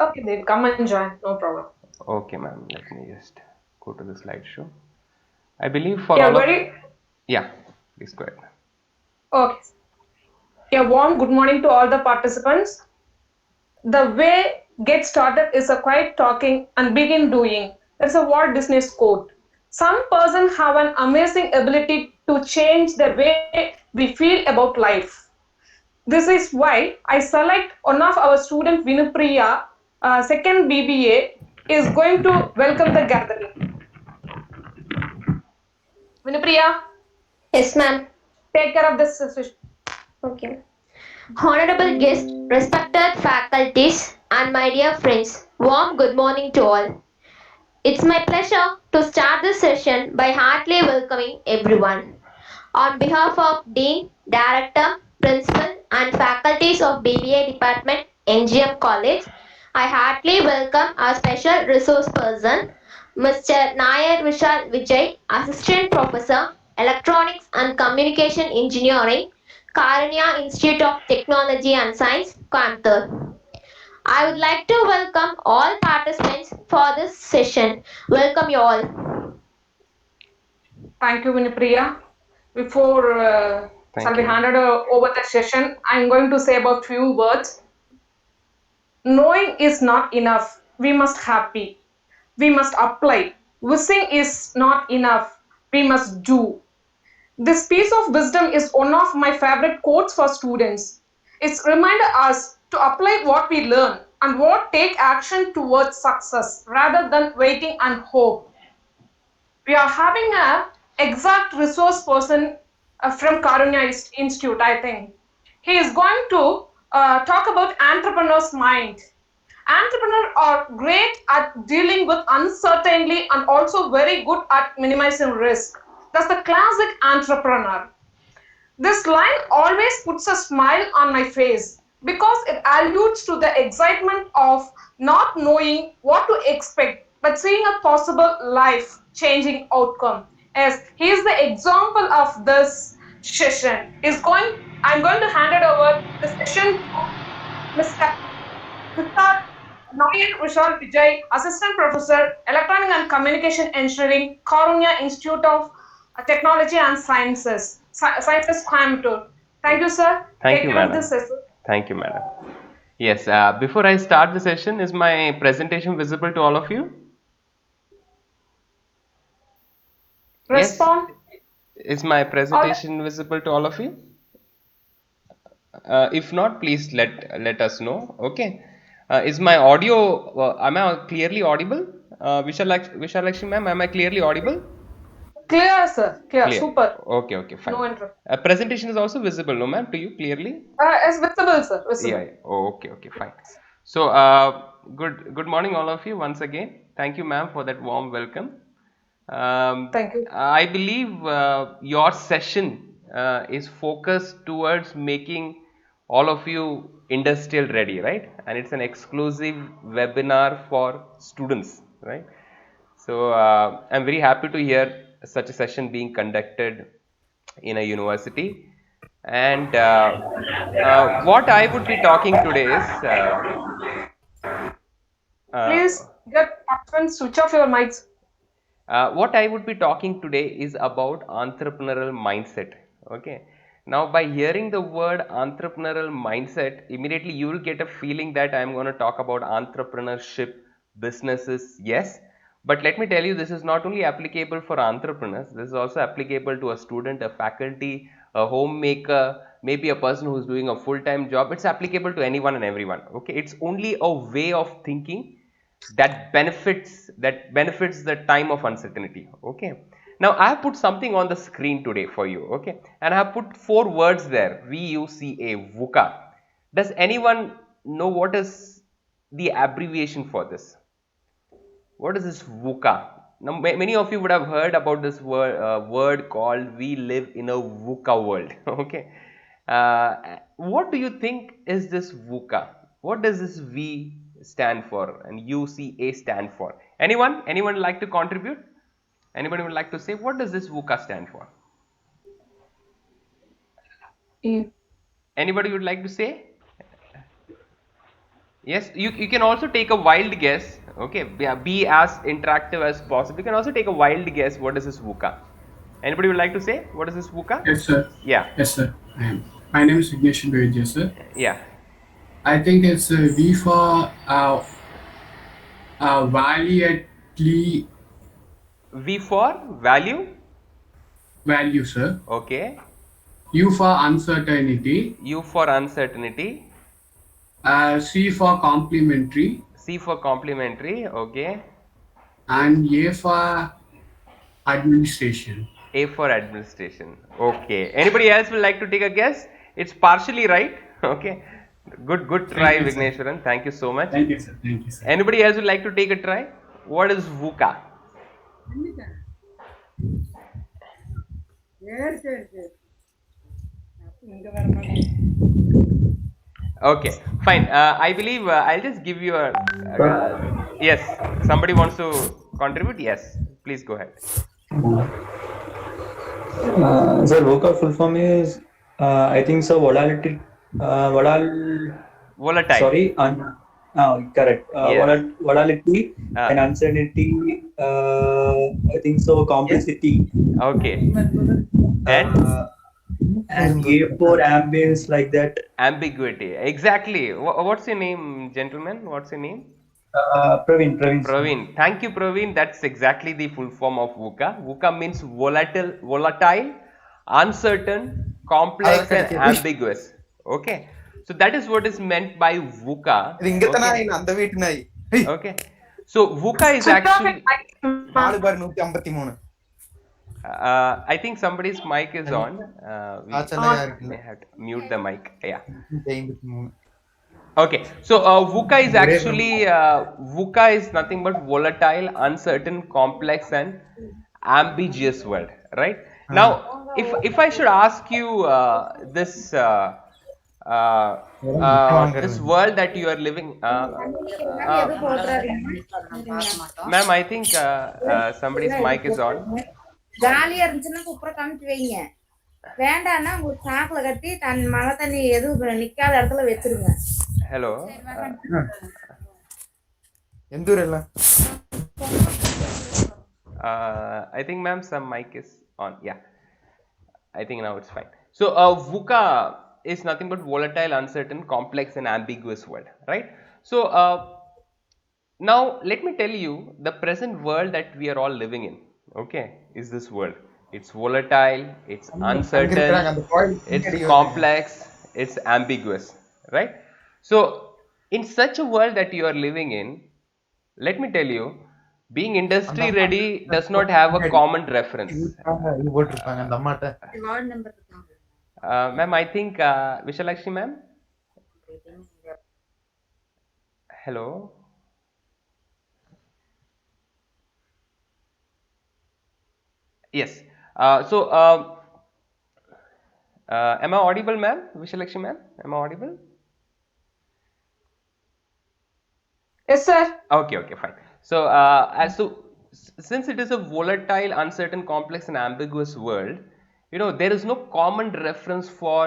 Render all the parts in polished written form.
Okay, then come and join. No problem. Okay, ma'am. Let me just go to the slideshow. I believe for Yeah, all of, very yeah, please go ahead. okay. A warm good morning to all the participants. The way get started is a quiet talking and begin doing. That's a Walt Disney's quote. Some person have an amazing ability to change the way we feel about life. This is why I select one of our student Vinupriya, second BBA, is going to welcome the gathering. Vinupriya, Yes, ma'am. take care of this session. Okay. Honorable guests, respected faculties, and my dear friends, warm good morning to all. It's my pleasure to start this session by heartily welcoming everyone. On behalf of Dean, Director, Principal, and faculties of BBA Department, NGM College, I heartily welcome our special resource person, Mr. Nair Vishal Vijay, Assistant Professor, Electronics and Communication Engineering, Karunya Institute of Technology and Science, Coimbatore. I would like to welcome all participants for this session. Welcome you all. Thank you, Vinupriya. Before shall Thank we you, hand ma'am. it over the session, I'm going to say about few words. Knowing is not enough. We must happy. We must apply. Wishing is not enough. We must do. This piece of wisdom is one of my favorite quotes for students. It's reminded us to apply what we learn and what take action towards success rather than waiting and hope. We are having a exact resource person from Karunya Institute, I think. He is going to talk about entrepreneur's mind. Entrepreneurs are great at dealing with uncertainty and also very good at minimizing risk. That's the classic entrepreneur. This line always puts a smile on my face because it alludes to the excitement of not knowing what to expect but seeing a possible life changing outcome. As he is the example of this session. I'm going to hand it over the session to Mr. Nair Vishal Vijay, Assistant Professor, Electronic and Communication Engineering, Karunya Institute of Technology and Sciences, Coimbatore. Thank you, sir. Thank Take you, care of madam. this session. Thank you, madam. Yes, before I start the session, is my presentation visible to all of you? Yes, Respond. is my All presentation visible to all of you? If not, please let us know. Okay. Is my audio? Am I clearly audible? Vishalakshmi ma'am, am I clearly audible? clear, sir. Clear. Clear. Super. Okay, okay, fine. No interrupt. Presentation is also visible, no ma'am, to you clearly? It's visible, sir. Yeah, Visible. yeah. Oh, okay, okay, fine. So, good morning, all of you, once again. Thank you, ma'am, for that warm welcome. Thank you. I believe your session is focused towards making all of you industrial ready, right? And it's an exclusive webinar for students, right? So, I'm very happy to hear such a session being conducted in a university. And what I would be talking today is Please uh, get participants switch off your mics. what I would be talking today is about entrepreneurial mindset. Okay. Now, by hearing the word entrepreneurial mindset, immediately you will get a feeling that I'm going to talk about entrepreneurship, businesses. Yes. But let me tell you, this is not only applicable for entrepreneurs, this is also applicable to a student, a faculty, a homemaker, maybe a person who's doing a full time job. It's applicable to anyone and everyone. Okay. It's only a way of thinking that benefits the time of uncertainty. Okay, now I have put something on the screen today for you. Okay, and I have put four words there: VUCA, VUCA. Does anyone know what is the abbreviation for this? What is this VUCA? Now many of you would have heard about this word called "we live in a VUCA world." Okay, what do you think is this VUCA? What does this V stand for and UCA stand for? Anyone like to contribute? Anybody would like to say what does this VUCA stand for? Mm. Anybody would like to say? Yes, you can also take a wild guess. Okay, be as interactive as possible. You can also take a wild guess. What is this VUCA? Anybody would like to say what is this VUCA? Yes, sir. Yeah, Yes, sir. I am. My name is Vignesh Bevijay, sir. yeah. I think it's V for valiantly V for value. value, sir. Okay. U for uncertainty. U for uncertainty. C for complementary. C for complementary. Okay. And A for administration. A for administration. Okay. Anybody else would like to take a guess? It's partially right. Okay. Good try, Thank you, sir. Vigneshwaran. Thank you so much. Thank you, sir. Thank you, sir. Anybody else would like to take a try? What is VUCA? Okay, fine. I believe I'll just give you a. Yes, somebody wants to contribute? Yes, please go ahead. Sir, VOCA full form is, I think so, volatility, Volatile. sorry, correct. Yes. Volatility and uncertainty, I think so, complexity. Okay. And And A for ambience, like that. ambiguity. Exactly. What's your name, gentlemen? What's your name? Praveen. Praveen. Thank you, Praveen. That's exactly the full form of VUCA. VUCA means volatile, uncertain, complex, and ambiguous. Okay. So that is what is meant by VUCA. Okay. So VUCA is actually. I think somebody's mic is on. We may have to mute the mic. Yeah. Okay. So VUCA is actually VUCA is nothing but volatile, uncertain, complex, and ambiguous word. Right. Now, if I should ask you this this world that you are living, ma'am, I think somebody's mic is on. ஜாலியா இருந்துச்சுன்னா குப்புற காமிச்சு வைங்க வேண்டாம்னா உங்களுக்கு சாக்குல கட்டி மழை தண்ணி எதுவும் நிக்காத இடத்துல வச்சிருங்க Hello. I think ma'am some mic is on. Yeah. I think now it's fine. So VUCA is nothing but volatile, uncertain, complex, and ambiguous word, right? So now let me tell you the present world that we are all living in. Okay, is this world? It's volatile, it's uncertain, it's complex, it's ambiguous, right? So in such a world that you are living in, let me tell you, being industry ready does not have a common reference. Ma'am, I think Vishalakshmi ma'am. Hello. Yes. Am I audible, ma'am? Vishalakshmi ma'am, am I audible? Yes, sir. Okay, fine. So, since it is a volatile, uncertain, complex, and ambiguous world, there is no common reference for,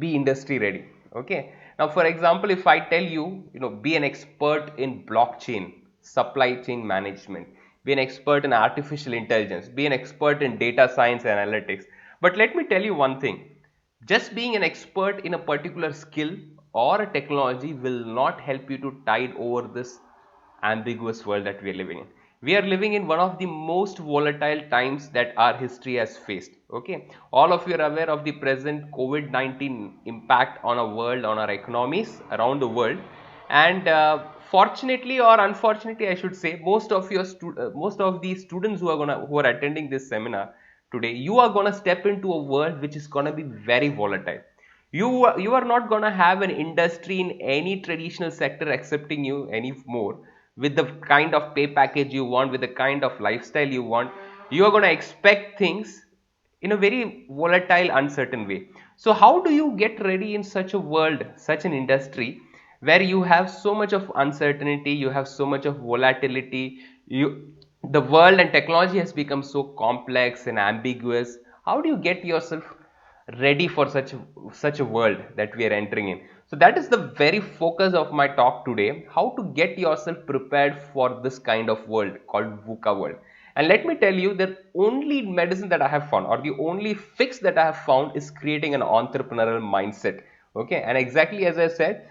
be industry ready. Okay. Now, for example, if I tell you, be an expert in blockchain, supply chain management, be an expert in artificial intelligence, be an expert in data science and analytics. But let me tell you one thing, just being an expert in a particular skill or a technology will not help you to tide over this ambiguous world that we are living in. We are living in one of the most volatile times that our history has faced. Okay, all of you are aware of the present COVID-19 impact on our world, on our economies around the world, and fortunately or unfortunately, I should say, most of the students who are attending this seminar today, you are gonna step into a world which is gonna be very volatile. You are not gonna have an industry in any traditional sector accepting you anymore with the kind of pay package you want, with the kind of lifestyle you want. You are gonna expect things in a very volatile, uncertain way. So how do you get ready in such a world, such an industry where you have so much of uncertainty, you have so much of volatility, the world and technology has become so complex and ambiguous? How do you get yourself ready for such a world that we are entering in? So that is the very focus of my talk today, how to get yourself prepared for this kind of world called VUCA world. And let me tell you that only medicine that I have found, or the only fix that I have found, is creating an entrepreneurial mindset. Okay, and exactly as I said,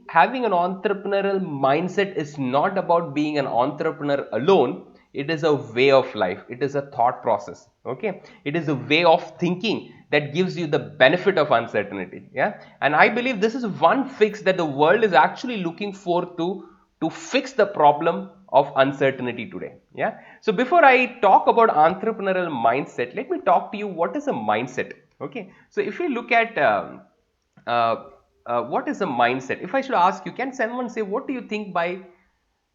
having an entrepreneurial mindset is not about being an entrepreneur alone. It is a way of life, it is a thought process. Okay, it is a way of thinking that gives you the benefit of uncertainty. Yeah, and I believe this is one fix that the world is actually looking for to fix the problem of uncertainty today. Yeah, so before I talk about entrepreneurial mindset, let me talk to you what is a mindset. Okay, so if you look at uh, what is a mindset? If I should ask you, can someone say what do you think by,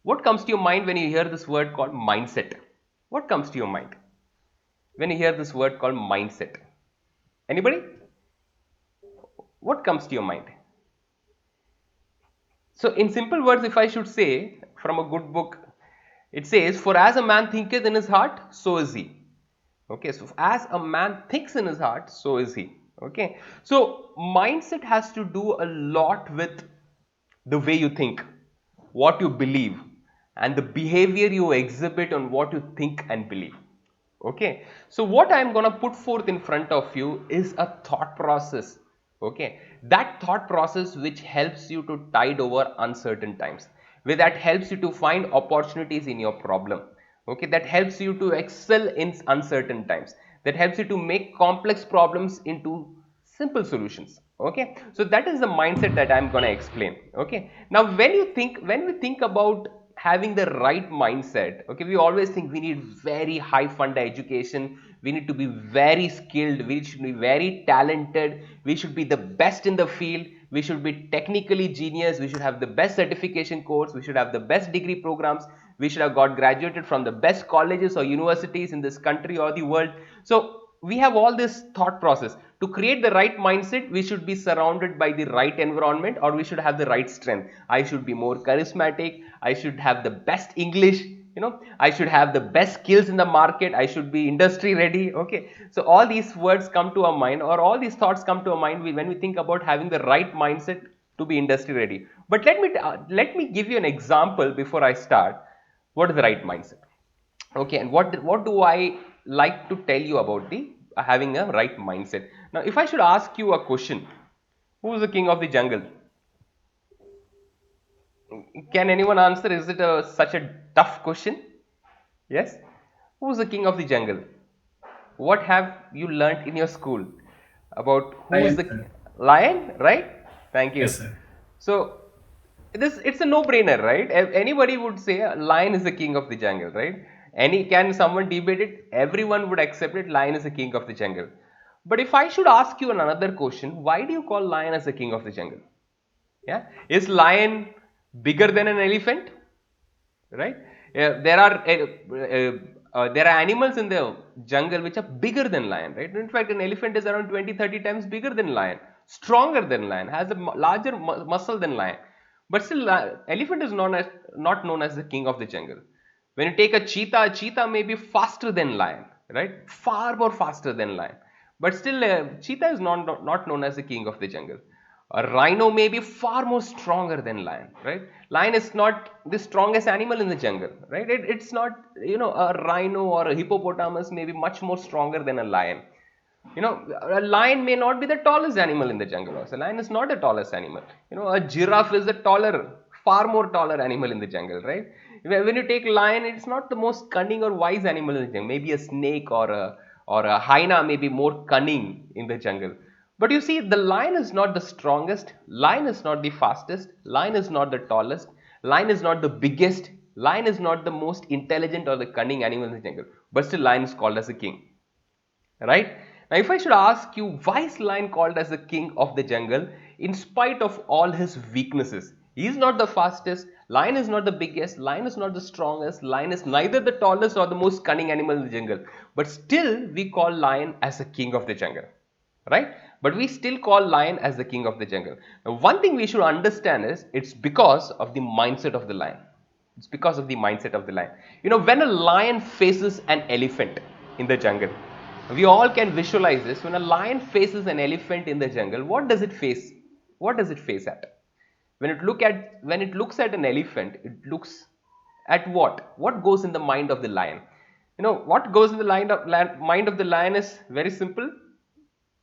what comes to your mind when you hear this word called mindset? What comes to your mind when you hear this word called mindset? Anybody? What comes to your mind? So in simple words, if I should say from a good book, it says, for as a man thinketh in his heart, so is he. Okay, so as a man thinks in his heart, so is he. Okay, so mindset has to do a lot with the way you think, what you believe, and the behavior you exhibit on what you think and believe. Okay, so what I am going to put forth in front of you is a thought process. Okay, that thought process which helps you to tide over uncertain times, where that helps you to find opportunities in your problem. Okay, that helps you to excel in uncertain times, that helps you to make complex problems into simple solutions. Okay, so that is the mindset that I'm going to explain. Okay, now when we think about having the right mindset, okay, we always think we need very high fund education, we need to be very skilled, we should be very talented, we should be the best in the field, we should be technically genius, we should have the best certification course, we should have the best degree programs, we should have got graduated from the best colleges or universities in this country or the world. So we have all this thought process. To create the right mindset, we should be surrounded by the right environment, or we should have the right strength. I should be more charismatic, I should have the best English, I should have the best skills in the market, I should be industry ready. Okay, so all these words come to our mind, or all these thoughts come to our mind when we think about having the right mindset to be industry ready. But let me give you an example before I start. What is the right mindset? Okay, and what do I like to tell you about the having a right mindset? Now if I should ask you a question, who is the king of the jungle? Can anyone answer? Is it such a tough question? Yes, who is the king of the jungle? What have you learnt in your school about who is Lion, the sir. lion, right? Thank you. Yes, sir. So it's a no-brainer, right? Anybody would say a lion is the king of the jungle, right? Can someone debate it? Everyone would accept it. Lion is the king of the jungle. But if I should ask you another question, why do you call lion as the king of the jungle? Yeah, is lion bigger than an elephant? Right? There are animals in the jungle which are bigger than lion, right? In fact, an elephant is around 20-30 times bigger than lion, stronger than lion, has a larger muscle than lion. But still, elephant is not known as the king of the jungle. When you take a cheetah may be faster than lion, right? Far more faster than lion. But still, cheetah is not known as the king of the jungle. A rhino may be far more stronger than lion, right? Lion is not the strongest animal in the jungle, right? It's not, a rhino or a hippopotamus may be much more stronger than a lion. A lion may not be the tallest animal in the jungle also. A lion is not the tallest animal. A giraffe is the far more taller animal in the jungle, right? When you take lion, it's not the most cunning or wise animal in the jungle. Maybe a snake or a hyena may be more cunning in the jungle. But you see, the lion is not the strongest, lion is not the fastest, lion is not the tallest, lion is not the biggest, lion is not the most intelligent or the cunning animal in the jungle. But still, lion is called as a king. Right? Now, if I should ask you, why is lion called as the king of the jungle in spite of all his weaknesses? He is not the fastest, lion is not the biggest, lion is not the strongest, lion is neither the tallest or the most cunning animal in the jungle. But still, we call lion as the king of the jungle. Right? But we still call lion as the king of the jungle. Now, one thing we should understand is it's because of the mindset of the lion. It's because of the mindset of the lion. When a lion faces an elephant in the jungle, we all can visualize this. When a lion faces an elephant in the jungle, what does it face? what does it face at? When it looks at an elephant, it looks at what goes in the mind of the lion. What goes in the mind of the lion is very simple: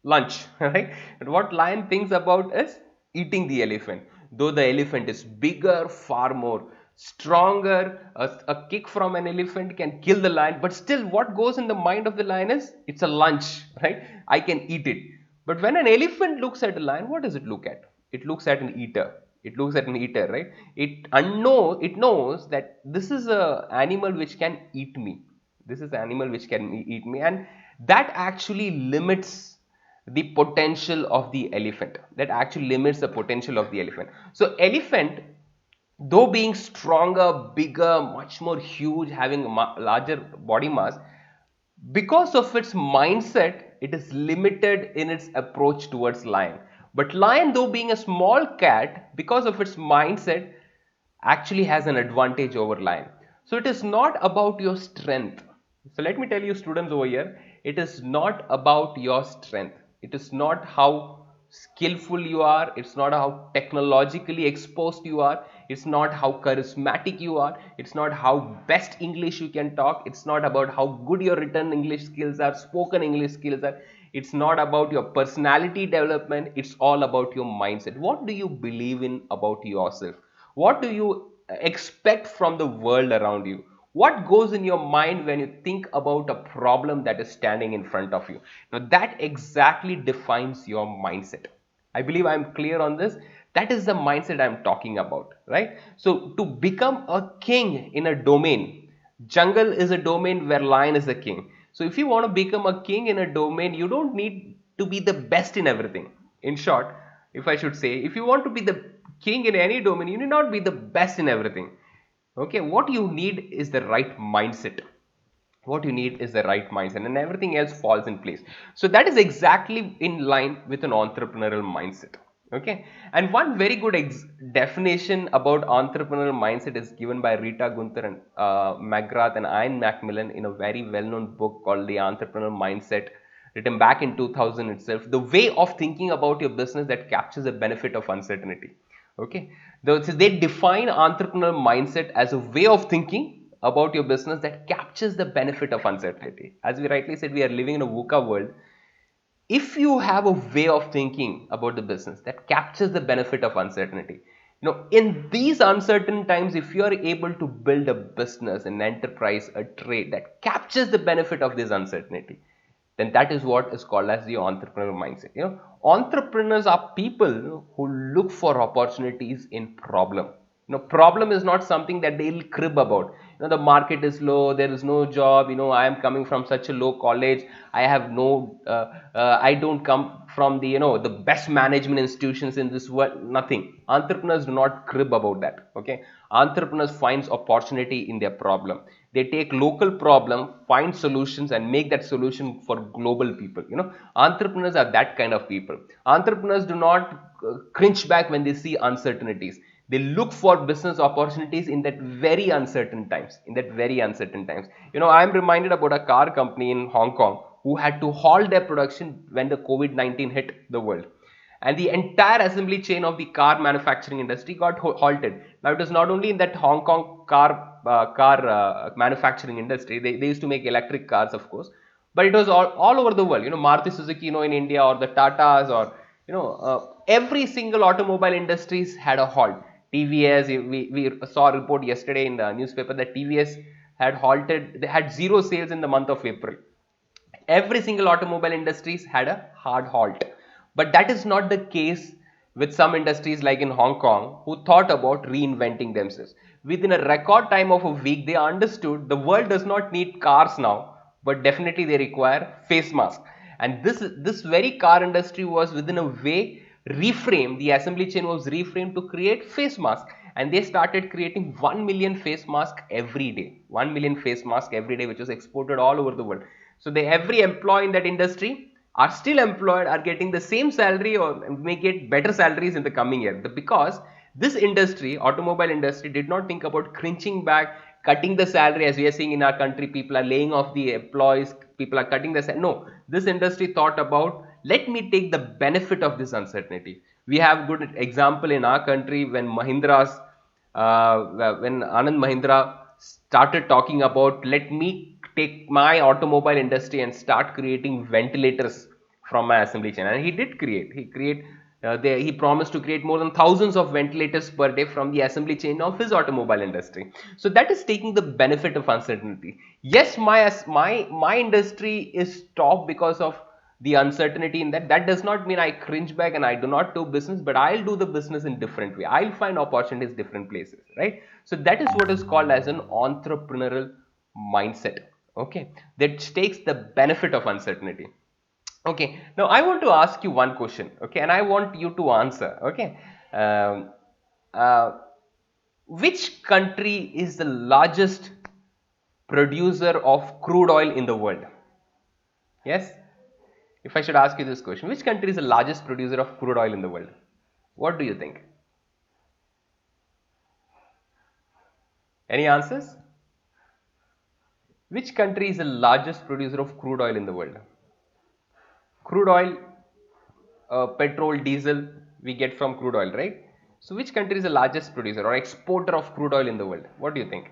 lunch. Right? And what lion thinks about is eating the elephant. Though the elephant is bigger, far more stronger, a kick from an elephant can kill the lion, but still what goes in the mind of the lion is it's a lunch. Right? I can eat it. But when an elephant looks at a lion, what does it look at? It looks at an eater. It looks at an eater, right? It knows that this is a animal which can eat me. This is an animal which can eat me, and that actually limits the potential of the elephant. That actually limits the potential of the elephant. So elephant, though being stronger, bigger, much more huge, having a larger body mass, because of its mindset, it is limited in its approach towards lion. But lion, though being a small cat, because of its mindset, actually has an advantage over lion. So it is not about your strength. So let me tell you, students over here, it is not about your strength. It is not how skillful you are. It's not how technologically exposed you are. It's not how charismatic you are. It's not how best English you can talk. It's not about how good your written English skills are, spoken English skills are. It's not about your personality development. It's all about your mindset. What do you believe in about yourself? What do you expect from the world around you? What goes in your mind when you think about a problem that is standing in front of you? Now, that exactly defines your mindset. I believe I'm clear on this. That is the mindset I'm talking about, right? So, to become a king in a domain, jungle is a domain where lion is a king. So, if you want to become a king in a domain, you don't need to be the best in everything. In short, if I should say, if you want to be the king in any domain, you need not be the best in everything. Okay, what you need is the right mindset. What you need is the right mindset, and everything else falls in place. So that is exactly in line with an entrepreneurial mindset. Okay, and one very good definition about entrepreneurial mindset is given by Rita Gunther and McGrath and Ian Macmillan in a very well-known book called The Entrepreneurial Mindset, written back in 2000 itself. The way of thinking about your business that captures the benefit of uncertainty. Okay, so they define entrepreneurial mindset as a way of thinking about your business that captures the benefit of uncertainty. As we rightly said, we are living in a VUCA world. If you have a way of thinking about the business that captures the benefit of uncertainty, in these uncertain times, if you are able to build a business, an enterprise, a trade that captures the benefit of this uncertainty, then that is what is called as the entrepreneurial mindset. Entrepreneurs are people who look for opportunities in problem. Problem is not something that they'll crib about. The market is low, there is no job. I am coming from such a low college. I have no, I don't come from the best management institutions in this world. Nothing. Entrepreneurs do not crib about that. Okay, entrepreneurs finds opportunity in their problem. They take local problem, find solutions, and make that solution for global people. Entrepreneurs are that kind of people. Entrepreneurs do not cringe back when they see uncertainties. They look for business opportunities in that very uncertain times. I am reminded about a car company in Hong Kong who had to halt their production when the COVID-19 hit the world, and the entire assembly chain of the car manufacturing industry got halted. Now, it is not only in that Hong Kong car manufacturing industry. They used to make electric cars, of course, but it was all over the world. Maruti Suzuki, in India, or the Tatas, or every single automobile industries had a halt. TVS, we saw a report yesterday in the newspaper that TVS had halted. They had zero sales in the month of April. Every single automobile industries had a hard halt. But that is not the case with some industries like in Hong Kong, who thought about reinventing themselves. Within a record time of a week, they understood the world does not need cars now, but definitely they require face masks. And this very car industry was within a way reframed. The assembly chain was reframed to create face masks, and they started creating 1 million face masks every day. 1 million face masks every day, which was exported all over the world. So every employee in that industry are still employed, are getting the same salary, or may get better salaries in the coming year, because this industry, automobile industry, did not think about cringing back, cutting the salary. As we are seeing in our country, people are laying off the employees, people are cutting the salary. No, this industry thought about, let me take the benefit of this uncertainty. We have good example in our country when when Anand Mahindra started talking about, let me take my automobile industry and start creating ventilators from my assembly chain, and he did create. He promised to create more than thousands of ventilators per day from the assembly chain of his automobile industry. So that is taking the benefit of uncertainty. Yes, my industry is top because of the uncertainty in that. That does not mean I cringe back and I do not do business, but I'll do the business in different way. I'll find opportunities different places, right? So that is what is called as an entrepreneurial mindset. Okay, that takes the benefit of uncertainty. Okay, now I want to ask you one question, okay, and I want you to answer, okay. um, uh, which country is the largest producer of crude oil in the world? Yes, if I should ask you this question, which country is the largest producer of crude oil in the world? What do you think? Any answers? Which country is the largest producer of crude oil in the world? Crude oil, petrol, diesel, we get from crude oil, right? So, which country is the largest producer or exporter of crude oil in the world? What do you think?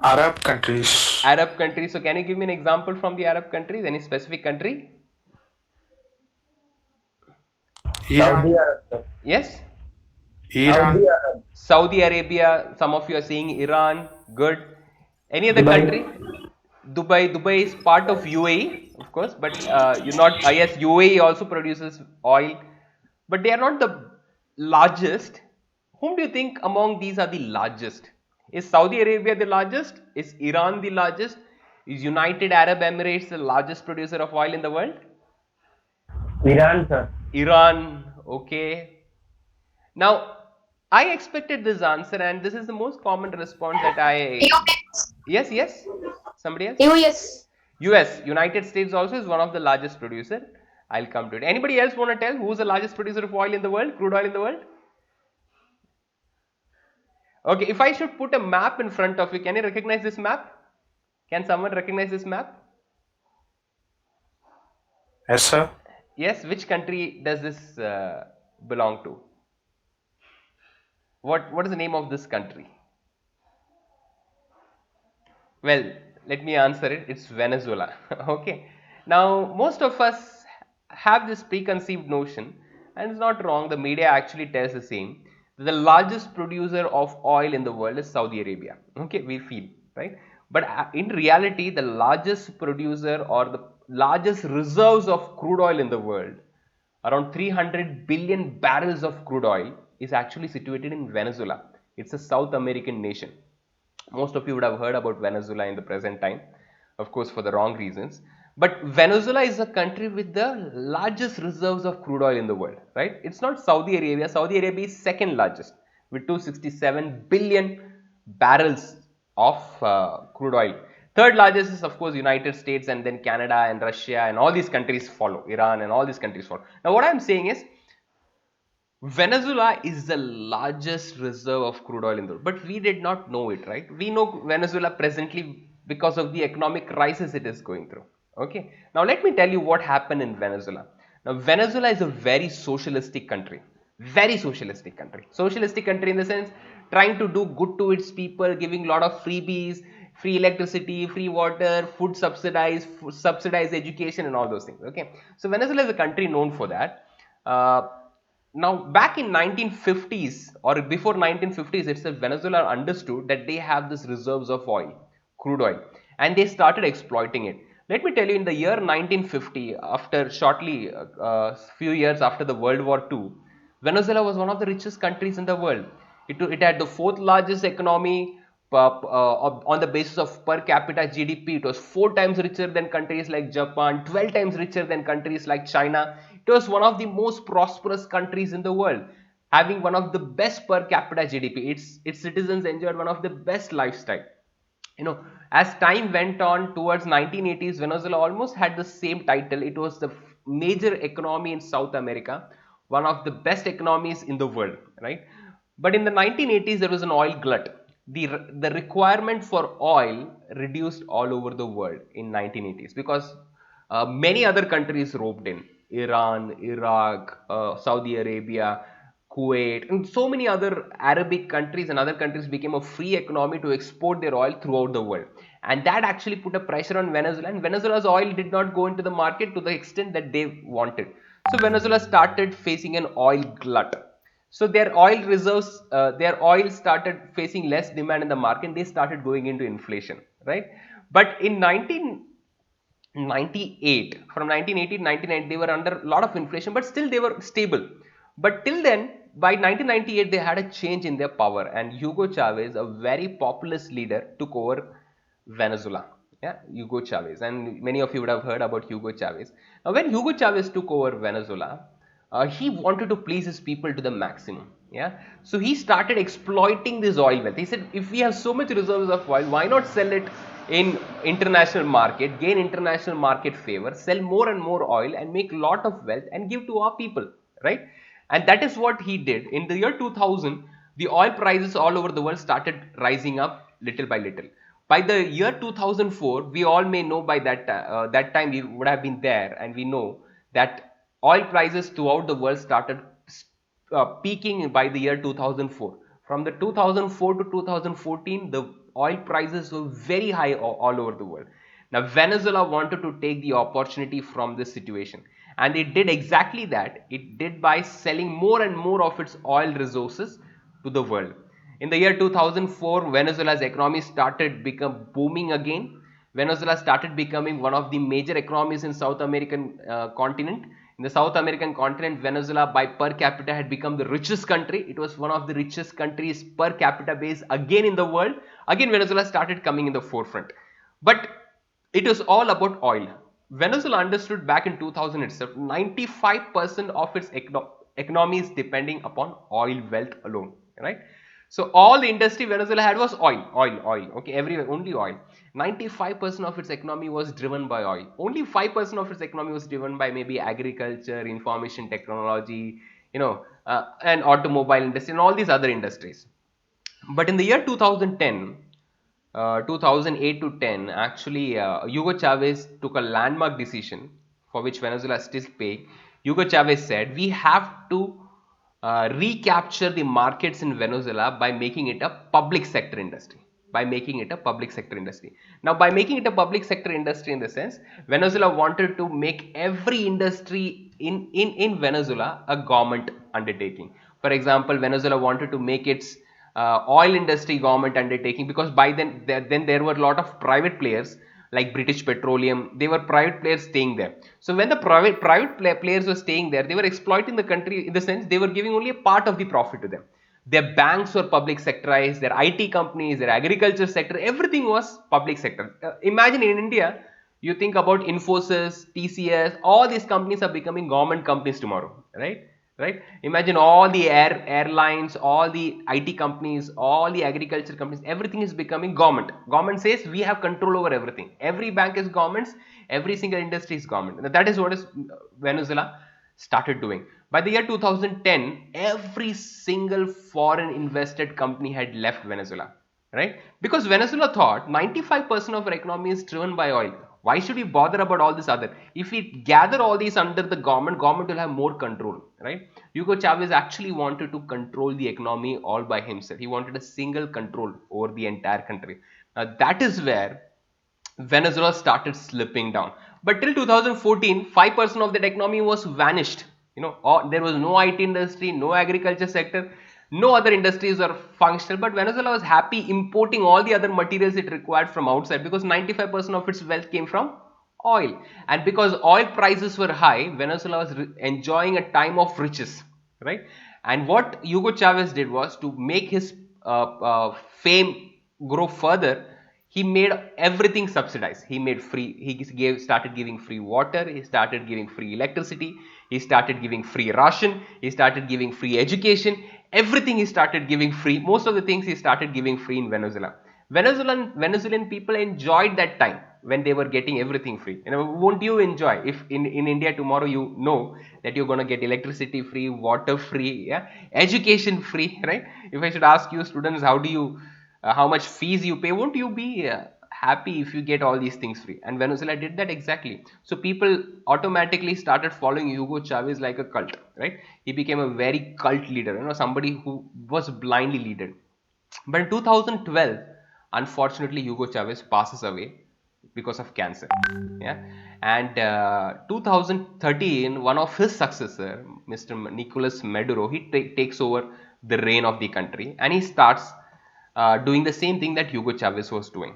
Arab countries. Arab countries. So, can you give me an example from the Arab countries? Any specific country? Iran. Saudi Arab. Yes? Iran. Saudi Arab. Saudi Arabia. Some of you are saying Iran. Good. Any other Dubai. country? Dubai. Dubai is part of UAE, of course, but you're not. Yes, UAE also produces oil, but they are not the largest. Whom do you think among these are the largest? Is Saudi Arabia the largest? Is Iran the largest? Is United Arab Emirates the largest producer of oil in the world? Iran, sir. Iran, okay. Now, I expected this answer, and this is the most common response that I. Yes, yes. Somebody else? US. US, United States also is one of the largest producer. I'll come to it. Anybody else want to tell who's the largest producer of oil in the world, crude oil in the world? Okay, if I should put a map in front of you, can you recognize this map? Can someone recognize this map? Yes, sir. Yes, which country does this belong to? What is the name of this country? Well, let me answer it. It's Venezuela. Okay. Now, most of us have this preconceived notion, and it's not wrong. The media actually tells the same. The largest producer of oil in the world is Saudi Arabia. Okay, we feel, right? But in reality, the largest producer or the largest reserves of crude oil in the world, around 300 billion barrels of crude oil, is actually situated in Venezuela. It's a South American nation. Most of you would have heard about Venezuela in the present time, of course, for the wrong reasons. But Venezuela is a country with the largest reserves of crude oil in the world, right? It's not Saudi Arabia. Saudi Arabia is second largest with 267 billion barrels of crude oil. Third largest is, of course, United States, and then Canada and Russia, and all these countries follow. Iran and all these countries follow. Now, what I'm saying is, Venezuela is the largest reserve of crude oil in the world, but we did not know it, right? We know Venezuela presently because of the economic crisis it is going through. Okay. Now, let me tell you what happened in Venezuela. Now, Venezuela is a very socialistic country. Very socialistic country. Socialistic country in the sense trying to do good to its people, giving a lot of freebies, free electricity, free water, subsidized education, and all those things. Okay. So, Venezuela is a country known for that. Now, back in 1950s or before 1950s itself, Venezuela understood that they have this reserves of oil, crude oil, and they started exploiting it. Let me tell you, in the year 1950, after shortly few years after the World War II, Venezuela was one of the richest countries in the world. It had the fourth largest economy on the basis of per capita GDP. It was 4 times richer than countries like Japan, 12 times richer than countries like China. It was one of the most prosperous countries in the world, having one of the best per capita GDP. Its citizens enjoyed one of the best lifestyle. As time went on towards 1980s, Venezuela almost had the same title. It was the major economy in South America, one of the best economies in the world, right? But in the 1980s, there was an oil glut. The requirement for oil reduced all over the world in 1980s because many other countries roped in. Iran, Iraq, Saudi Arabia, Kuwait, and so many other Arabic countries and other countries became a free economy to export their oil throughout the world. And that actually put a pressure on Venezuela, and Venezuela's oil did not go into the market to the extent that they wanted. So Venezuela started facing an oil glut. So their oil reserves, their oil started facing less demand in the market. They started going into inflation, right? But in 1998, from 1980 to 1990, they were under a lot of inflation, but still they were stable. But till then, by 1998, they had a change in their power, and Hugo Chavez, a very populist leader, took over Venezuela. Yeah, Hugo Chavez, and many of you would have heard about Hugo Chavez. Now, when Hugo Chavez took over Venezuela, he wanted to please his people to the maximum. Yeah, so he started exploiting this oil wealth. He said, if we have so much reserves of oil, why not sell it in international market, gain international market favor, sell more and more oil, and make lot of wealth and give to our people, right? And that is what he did. In the year 2000, the oil prices all over the world started rising up little by little. By the year 2004, we all may know, by that time we would have been there, and we know that oil prices throughout the world started peaking by the year 2004. From the 2004 to 2014, the oil prices were very high all over the world. Now, Venezuela wanted to take the opportunity from this situation, and it did exactly that. It did by selling more and more of its oil resources to the world. In the year 2004, Venezuela's economy started become booming again. Venezuela started becoming one of the major economies in South American continent. In the South American continent, Venezuela by per capita had become the richest country. It was one of the richest countries per capita base again in the world. Again, Venezuela started coming in the forefront. But it was all about oil. Venezuela understood back in 2000 itself, 95% of its economy is depending upon oil wealth alone, right? So all the industry Venezuela had was oil, okay, everywhere, only oil. 95% of its economy was driven by oil. Only 5% of its economy was driven by maybe agriculture, information technology, and automobile industry and all these other industries. But in the year 2010, 2008 to 10, actually, Hugo Chavez took a landmark decision for which Venezuela is still paying. Hugo Chavez said, we have to recapture the markets in Venezuela by making it a public sector industry. By making it a public sector industry. Now, by making it a public sector industry in the sense, Venezuela wanted to make every industry in Venezuela a government undertaking. For example, Venezuela wanted to make its oil industry government undertaking, because by then there were a lot of private players like British Petroleum. They were private players staying there. So when the private players were staying there, they were exploiting the country in the sense they were giving only a part of the profit to them. Their banks were public sectorized, their IT companies, their agriculture sector, everything was public sector. Imagine in India, you think about Infosys, TCS, all these companies are becoming government companies tomorrow, right? Right? Imagine all the airlines, all the IT companies, all the agriculture companies, everything is becoming government. Government says we have control over everything. Every bank is government's, every single industry is government. That is what is Venezuela started doing. By the year 2010, every single foreign invested company had left Venezuela, right? Because Venezuela thought 95% of our economy is driven by oil. Why should we bother about all this other? If we gather all these under the government will have more control, right? Hugo Chavez actually wanted to control the economy all by himself. He wanted a single control over the entire country. Now that is where Venezuela started slipping down. But till 2014, 5% of that economy was vanished. There was no IT industry, no agriculture sector, no other industries are functional. But Venezuela was happy importing all the other materials it required from outside, because 95% of its wealth came from oil. And because oil prices were high, Venezuela was enjoying a time of riches, right? And what Hugo Chavez did was to make his fame grow further. He made everything subsidized. He made free, started giving free water, he started giving free electricity, he started giving free ration, he started giving free education, everything he started giving free. Most of the things he started giving free in Venezuela. Venezuelan people enjoyed that time when they were getting everything free. Won't you enjoy if in India tomorrow you know that you're going to get electricity free, water free, yeah, education free, right? If I should ask you students, how much fees you pay, won't you be happy if you get all these things free. And Venezuela did that exactly. So people automatically started following Hugo Chavez like a cult, right? He became a very cult leader, somebody who was blindly led. But in 2012, unfortunately, Hugo Chavez passes away because of cancer. Yeah, and 2013, one of his successor, Mr. Nicolas Maduro, he takes over the reign of the country, and he starts doing the same thing that Hugo Chavez was doing.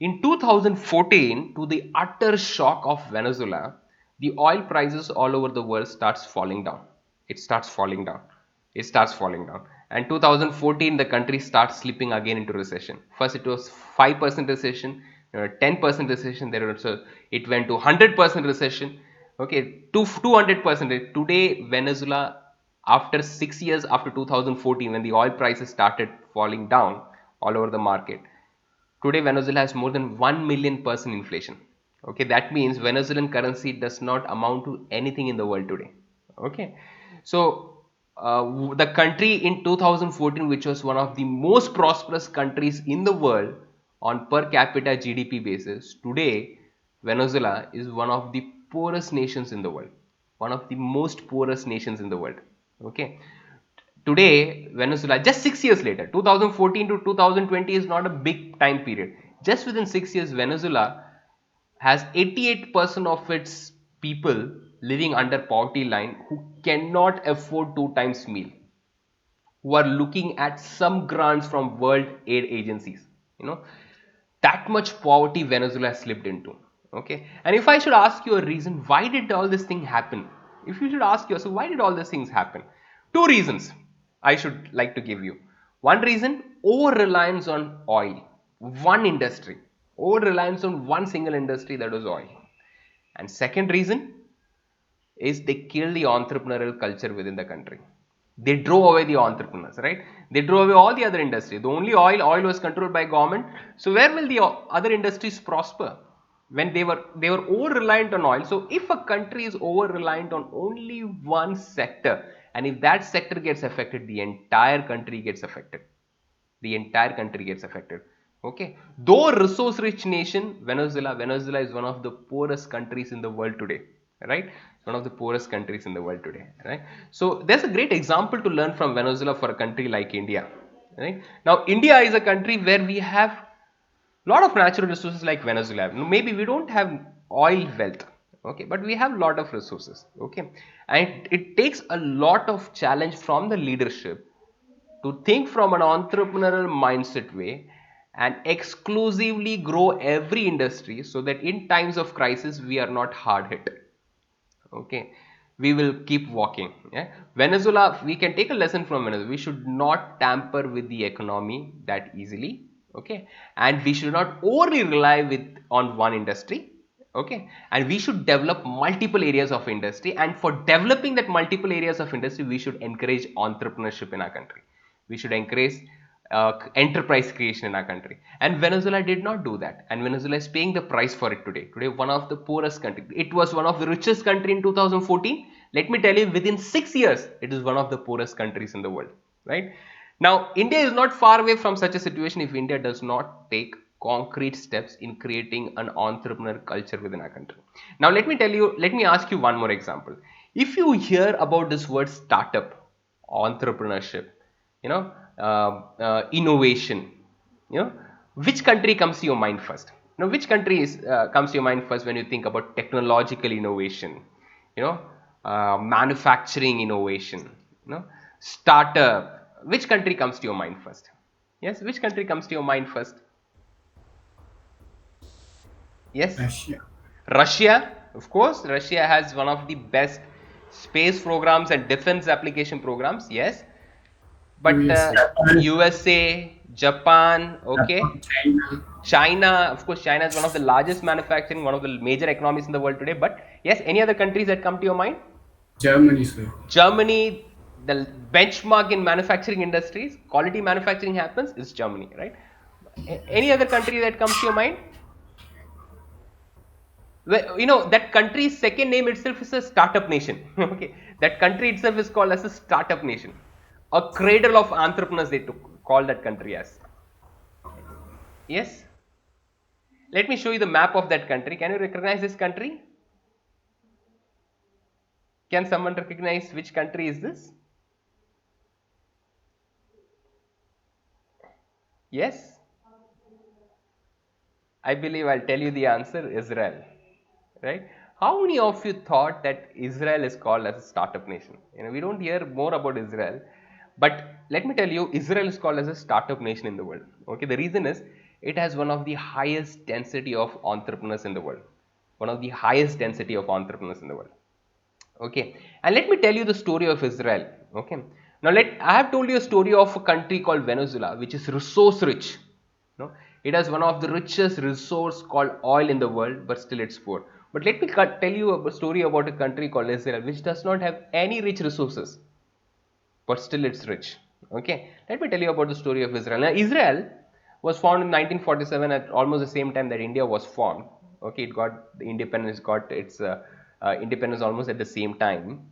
In 2014, to the utter shock of Venezuela, the oil prices all over the world starts falling down. It starts falling down. It starts falling down. And 2014, the country starts slipping again into recession. First, it was 5% recession, 10% recession. There also it went to 100% recession. Okay, to 200%. Today, Venezuela, after 6 years after 2014, when the oil prices started falling down all over the market, today Venezuela has more than 1 million% inflation. Okay, that means Venezuelan currency does not amount to anything in the world today. Okay, so the country in 2014, which was one of the most prosperous countries in the world on per capita GDP basis, today Venezuela is one of the poorest nations in the world, one of the most poorest nations in the world. Okay, today Venezuela, just 6 years later, 2014 to 2020 is not a big time period. Just within 6 years, Venezuela has 88% of its people living under poverty line who cannot afford 2 times meal, who are looking at some grants from world aid agencies. That much poverty Venezuela has slipped into. Okay, and if I should ask you a reason, why did all this thing happen? If you should ask yourself, why did all these things happen? Two reasons I should like to give you. One reason, over reliance on oil, one industry, over reliance on one single industry, that was oil. And second reason is they killed the entrepreneurial culture within the country. They drove away the entrepreneurs, right? They drove away all the other industry. The only oil was controlled by government. So where will the other industries prosper when they were over reliant on oil? So if a country is over reliant on only one sector, and if that sector gets affected, the entire country gets affected. The entire country gets affected. Okay, though a resource rich nation, Venezuela is one of the poorest countries in the world today, right? One of the poorest countries in the world today, right? So there's a great example to learn from Venezuela for a country like India, right? Now India is a country where we have a lot of natural resources like Venezuela. Maybe we don't have oil wealth, okay, but we have a lot of resources, okay, and it takes a lot of challenge from the leadership to think from an entrepreneurial mindset way and exclusively grow every industry so that in times of crisis we are not hard hit. Okay, we will keep walking. Yeah, Venezuela, we can take a lesson from Venezuela. We should not tamper with the economy that easily. Okay, and we should not overly rely on one industry. Okay, and we should develop multiple areas of industry, and for developing that multiple areas of industry, we should encourage entrepreneurship in our country. We should encourage enterprise creation in our country, and Venezuela did not do that, and Venezuela is paying the price for it today. Today, one of the poorest country. It was one of the richest country in 2014. Let me tell you, within 6 years, it is one of the poorest countries in the world, right? Now, India is not far away from such a situation if India does not take concrete steps in creating an entrepreneur culture within our country. Now, let me ask you one more example. If you hear about this word startup, entrepreneurship, innovation, which country comes to your mind first? Which country comes to your mind first when you think about technological innovation, manufacturing innovation, startup? Which country comes to your mind first? Yes, which country comes to your mind first? Yes, Russia. Of course, Russia has one of the best space programs and defense application programs. Yes, but USA, Japan, okay, China. Of course, China is one of the largest manufacturing, one of the major economies in the world today. But yes, any other countries that come to your mind? Germany, sir. Germany, the benchmark in manufacturing industries, quality manufacturing happens is Germany, right? Any other country that comes to your mind? Well, that country's second name itself is a startup nation. Okay, that country itself is called as a startup nation, a cradle of entrepreneurs. They call that country as. Yes. Let me show you the map of that country. Can you recognize this country? Can someone recognize which country is this? Yes? I believe I'll tell you the answer, Israel. Right? How many of you thought that Israel is called as a startup nation? We don't hear more about Israel, but let me tell you, Israel is called as a startup nation in the world. Okay, the reason is it has one of the highest density of entrepreneurs in the world. One of the highest density of entrepreneurs in the world. Okay, and let me tell you the story of Israel. Okay, now I have told you a story of a country called Venezuela, which is resource rich. It has one of the richest resource called oil in the world, but still it's poor. But let me tell you a story about a country called Israel, which does not have any rich resources, but still it's rich. Okay, let me tell you about the story of Israel. Now, Israel was formed in 1947 at almost the same time that India was formed. Okay, it got the independence, got its independence almost at the same time.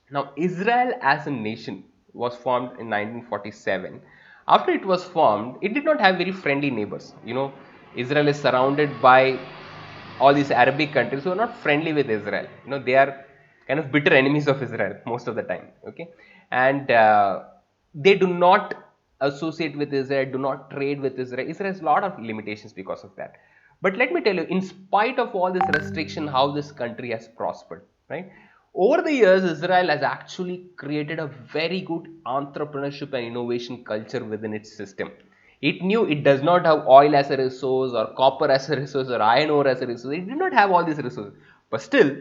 Now, Israel as a nation was formed in 1947. After it was formed, it did not have very friendly neighbors. Israel is surrounded by all these Arabic countries who are not friendly with Israel. They are kind of bitter enemies of Israel most of the time. Okay, and they do not associate with Israel, do not trade with Israel. Israel has a lot of limitations because of that. But let me tell you, in spite of all this restriction, how this country has prospered, right? Over the years, Israel has actually created a very good entrepreneurship and innovation culture within its system. It knew it does not have oil as a resource or copper as a resource or iron ore as a resource. It did not have all these resources. But still,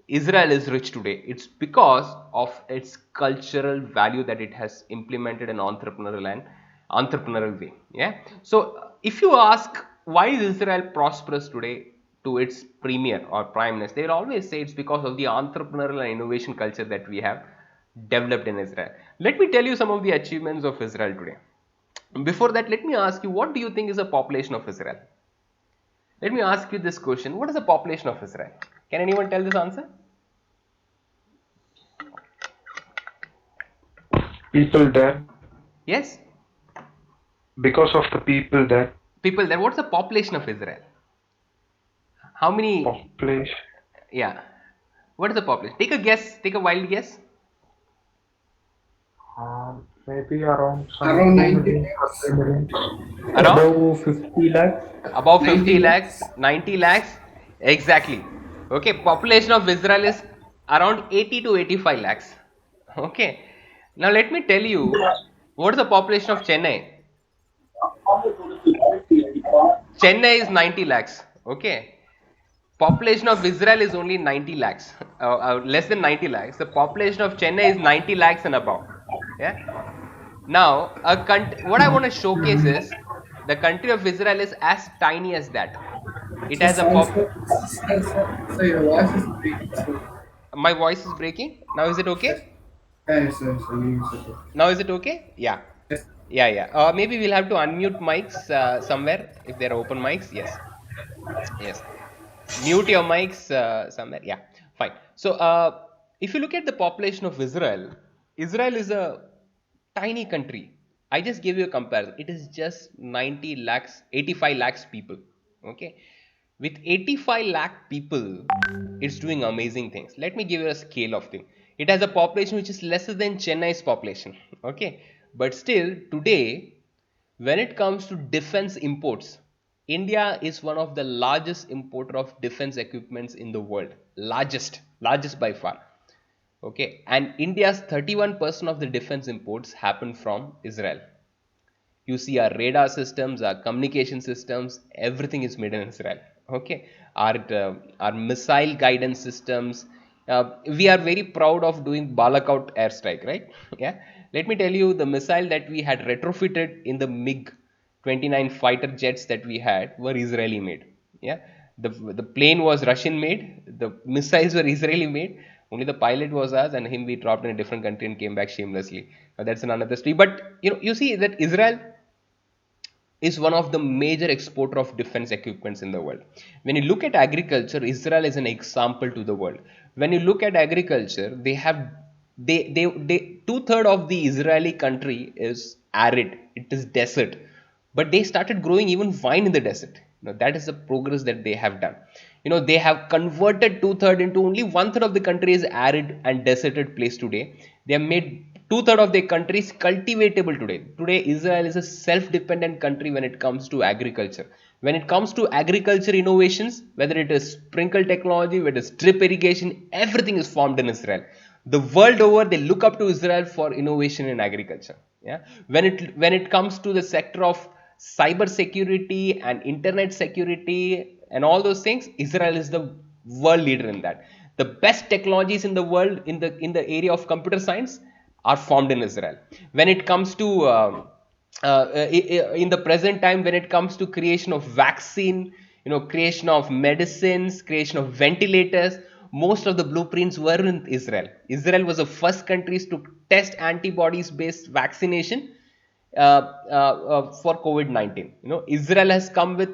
Israel is rich today. It's because of its cultural value that it has implemented an entrepreneurial way. Yeah. So if you ask why is Israel prosperous today to its premier or prime minister, they will always say it's because of the entrepreneurial and innovation culture that we have developed in Israel. Let me tell you some of the achievements of Israel today. Before that, let me ask you, what do you think is the population of Israel? Let me ask you this question. What is the population of Israel? Can anyone tell this answer? People there. Yes? Because of the people there. People there. What's the population of Israel? How many? Population. Yeah. What is the population? Take a guess. Take a wild guess. Maybe around Around 2 90 million or 3 million. Around? Above 50 lakh. Above 50 90 lakhs? lakhs. 90 lakhs? Exactly. Okay. Population of Israel is around 80 to 85 lakhs. Okay. Now let me tell you, what is the population of Chennai? Chennai is 90 lakhs. Okay. Population of Israel is only 90 lakhs, less than 90 lakhs. The population of Chennai is 90 lakhs and above. Yeah. Now, what I want to showcase is the country of Israel is as tiny as that. It So, has a sorry, pop. sir. So your voice is breaking. So, My voice is breaking. Now is it yes. okay? Yes, sir. So, you said Now is it okay? Yeah. yes. Yeah, yeah. Maybe we'll have to unmute mics somewhere if there are open mics. Yes. Yes. Mute your mics somewhere. Yeah, fine. So, if you look at the population of Israel, Israel is a tiny country. I just gave you a comparison. It is just 90 lakhs, 85 lakhs people. Okay. With 85 lakh people, it's doing amazing things. Let me give you a scale of thing. It has a population which is lesser than Chennai's population. Okay. But still, today, when it comes to defense imports, India is one of the largest importer of defense equipments in the world. Largest by far. Okay, and India's 31% of the defense imports happen from Israel. You see our radar systems, our communication systems, everything is made in Israel. Okay, our missile guidance systems, we are very proud of doing Balakot airstrike, right? Yeah, let me tell you, the missile that we had retrofitted in the MiG 29 fighter jets that we had were Israeli made. Yeah, the plane was Russian made, the missiles were Israeli made, only the pilot was us, and him we dropped in a different country and came back shamelessly. That's another story. But you see that Israel is one of the major exporter of defense equipments in the world. When you look at agriculture, Israel is an example to the world. When you look at agriculture, they have they two-thirds of the Israeli country is arid, it is desert, but they started growing even wine in the desert. That is the progress that they have done. They have converted two-third into only one-third of the country is arid and deserted place today. They have made two-third of their countries cultivatable today. Today, Israel is a self-dependent country when it comes to agriculture. When it comes to agriculture innovations, whether it is sprinkle technology, whether it is drip irrigation, everything is formed in Israel. The world over, they look up to Israel for innovation in agriculture. Yeah. When it comes to the sector of cyber security and internet security and all those things, Israel is the world leader in that. The best technologies in the world in the area of computer science are formed in Israel. When it comes to in the present time, when it comes to creation of vaccine, creation of medicines, creation of ventilators, most of the blueprints were in Israel. Israel was the first countries to test antibodies based vaccination for COVID-19. Israel has come with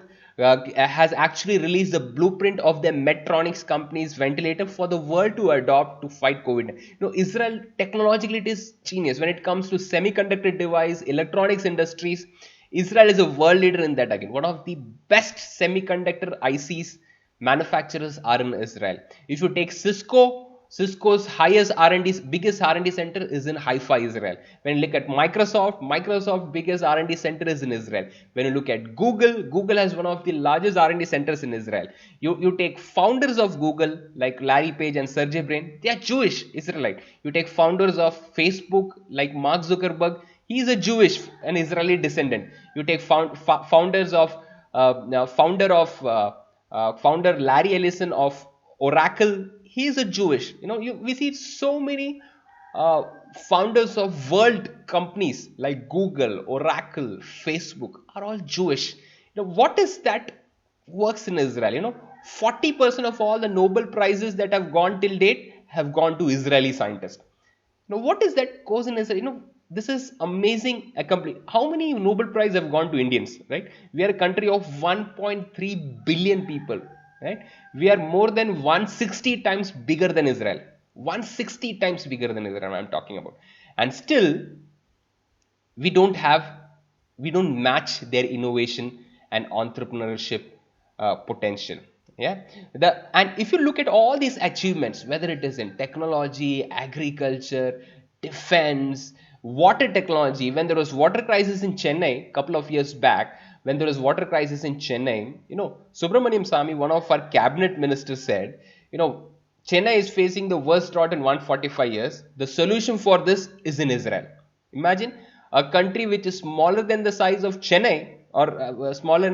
has actually released the blueprint of their Medtronics company's ventilator for the world to adopt to fight COVID. Israel technologically it is genius when it comes to semiconductor device, electronics industries. Israel is a world leader in that again. One of the best semiconductor ICs manufacturers are in Israel. If you take Cisco's highest R&D, biggest R&D center is in Haifa, Israel. When you look at Microsoft biggest R&D center is in Israel. When you look at Google has one of the largest R&D centers in Israel. You take founders of Google like Larry Page and Sergey Brin, they are Jewish Israelite. You take founders of Facebook like Mark Zuckerberg, he is a Jewish and Israeli descendant. You take founders of founder Larry Ellison of Oracle, he is a Jewish. We see so many uh, founders of world companies like Google, Oracle, Facebook are all Jewish. What is that works in Israel? 40% of all the Nobel prizes that have gone till date have gone to Israeli scientists. Now, what is that goes in Israel? This is amazing. How many Nobel Prize have gone to Indians, right? We are a country of 1.3 billion people, right? We are more than 160 times bigger than Israel. 160 times bigger than Israel, I'm talking about. And still, we don't have we don't match their innovation and entrepreneurship potential. Yeah, and if you look at all these achievements, whether it is in technology, agriculture, defense, water technology. When there was water crisis in Chennai a couple of years back, when there was water crisis in Chennai, Subramaniam Sami, one of our cabinet ministers, said, Chennai is facing the worst drought in 145 years. The solution for this is in Israel. Imagine a country which is smaller than the size of Chennai, or smaller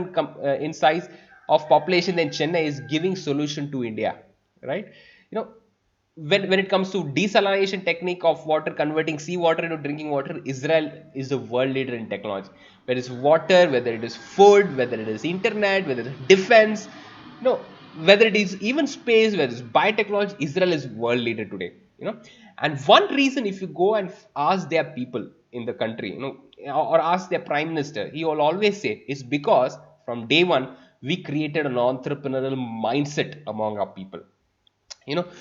in size of population than Chennai, is giving solution to India, right? When it comes to desalination technique of water, converting seawater into drinking water, Israel is the world leader in technology. Whether it's water, whether it is food, whether it is internet, whether it is defense, no, whether it is even space, whether it's biotechnology, Israel is world leader today. And one reason, if you go and ask their people in the country, or ask their prime minister, he will always say it's because from day one we created an entrepreneurial mindset among our people.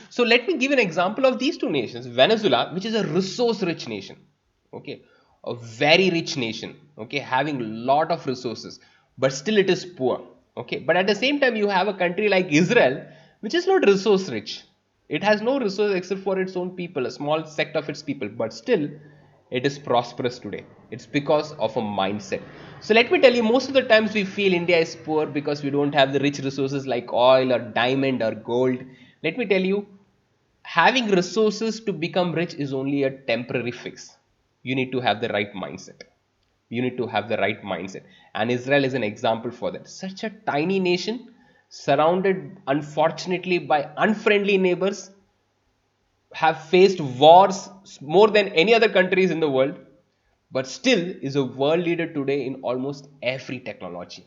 So let me give an example of these two nations. Venezuela, which is a resource rich nation, okay, a very rich nation, okay, having a lot of resources, but still it is poor, okay. But at the same time, you have a country like Israel, which is not resource rich. It has no resource except for its own people, a small sect of its people, but still it is prosperous today. It's because of a mindset. So let me tell you, most of the times we feel India is poor because we don't have the rich resources like oil or diamond or gold. Let me tell you, having resources to become rich is only a temporary fix. You need to have the right mindset. You need to have the right mindset. And Israel is an example for that. Such a tiny nation, surrounded unfortunately by unfriendly neighbors, have faced wars more than any other countries in the world, but still is a world leader today in almost every technology.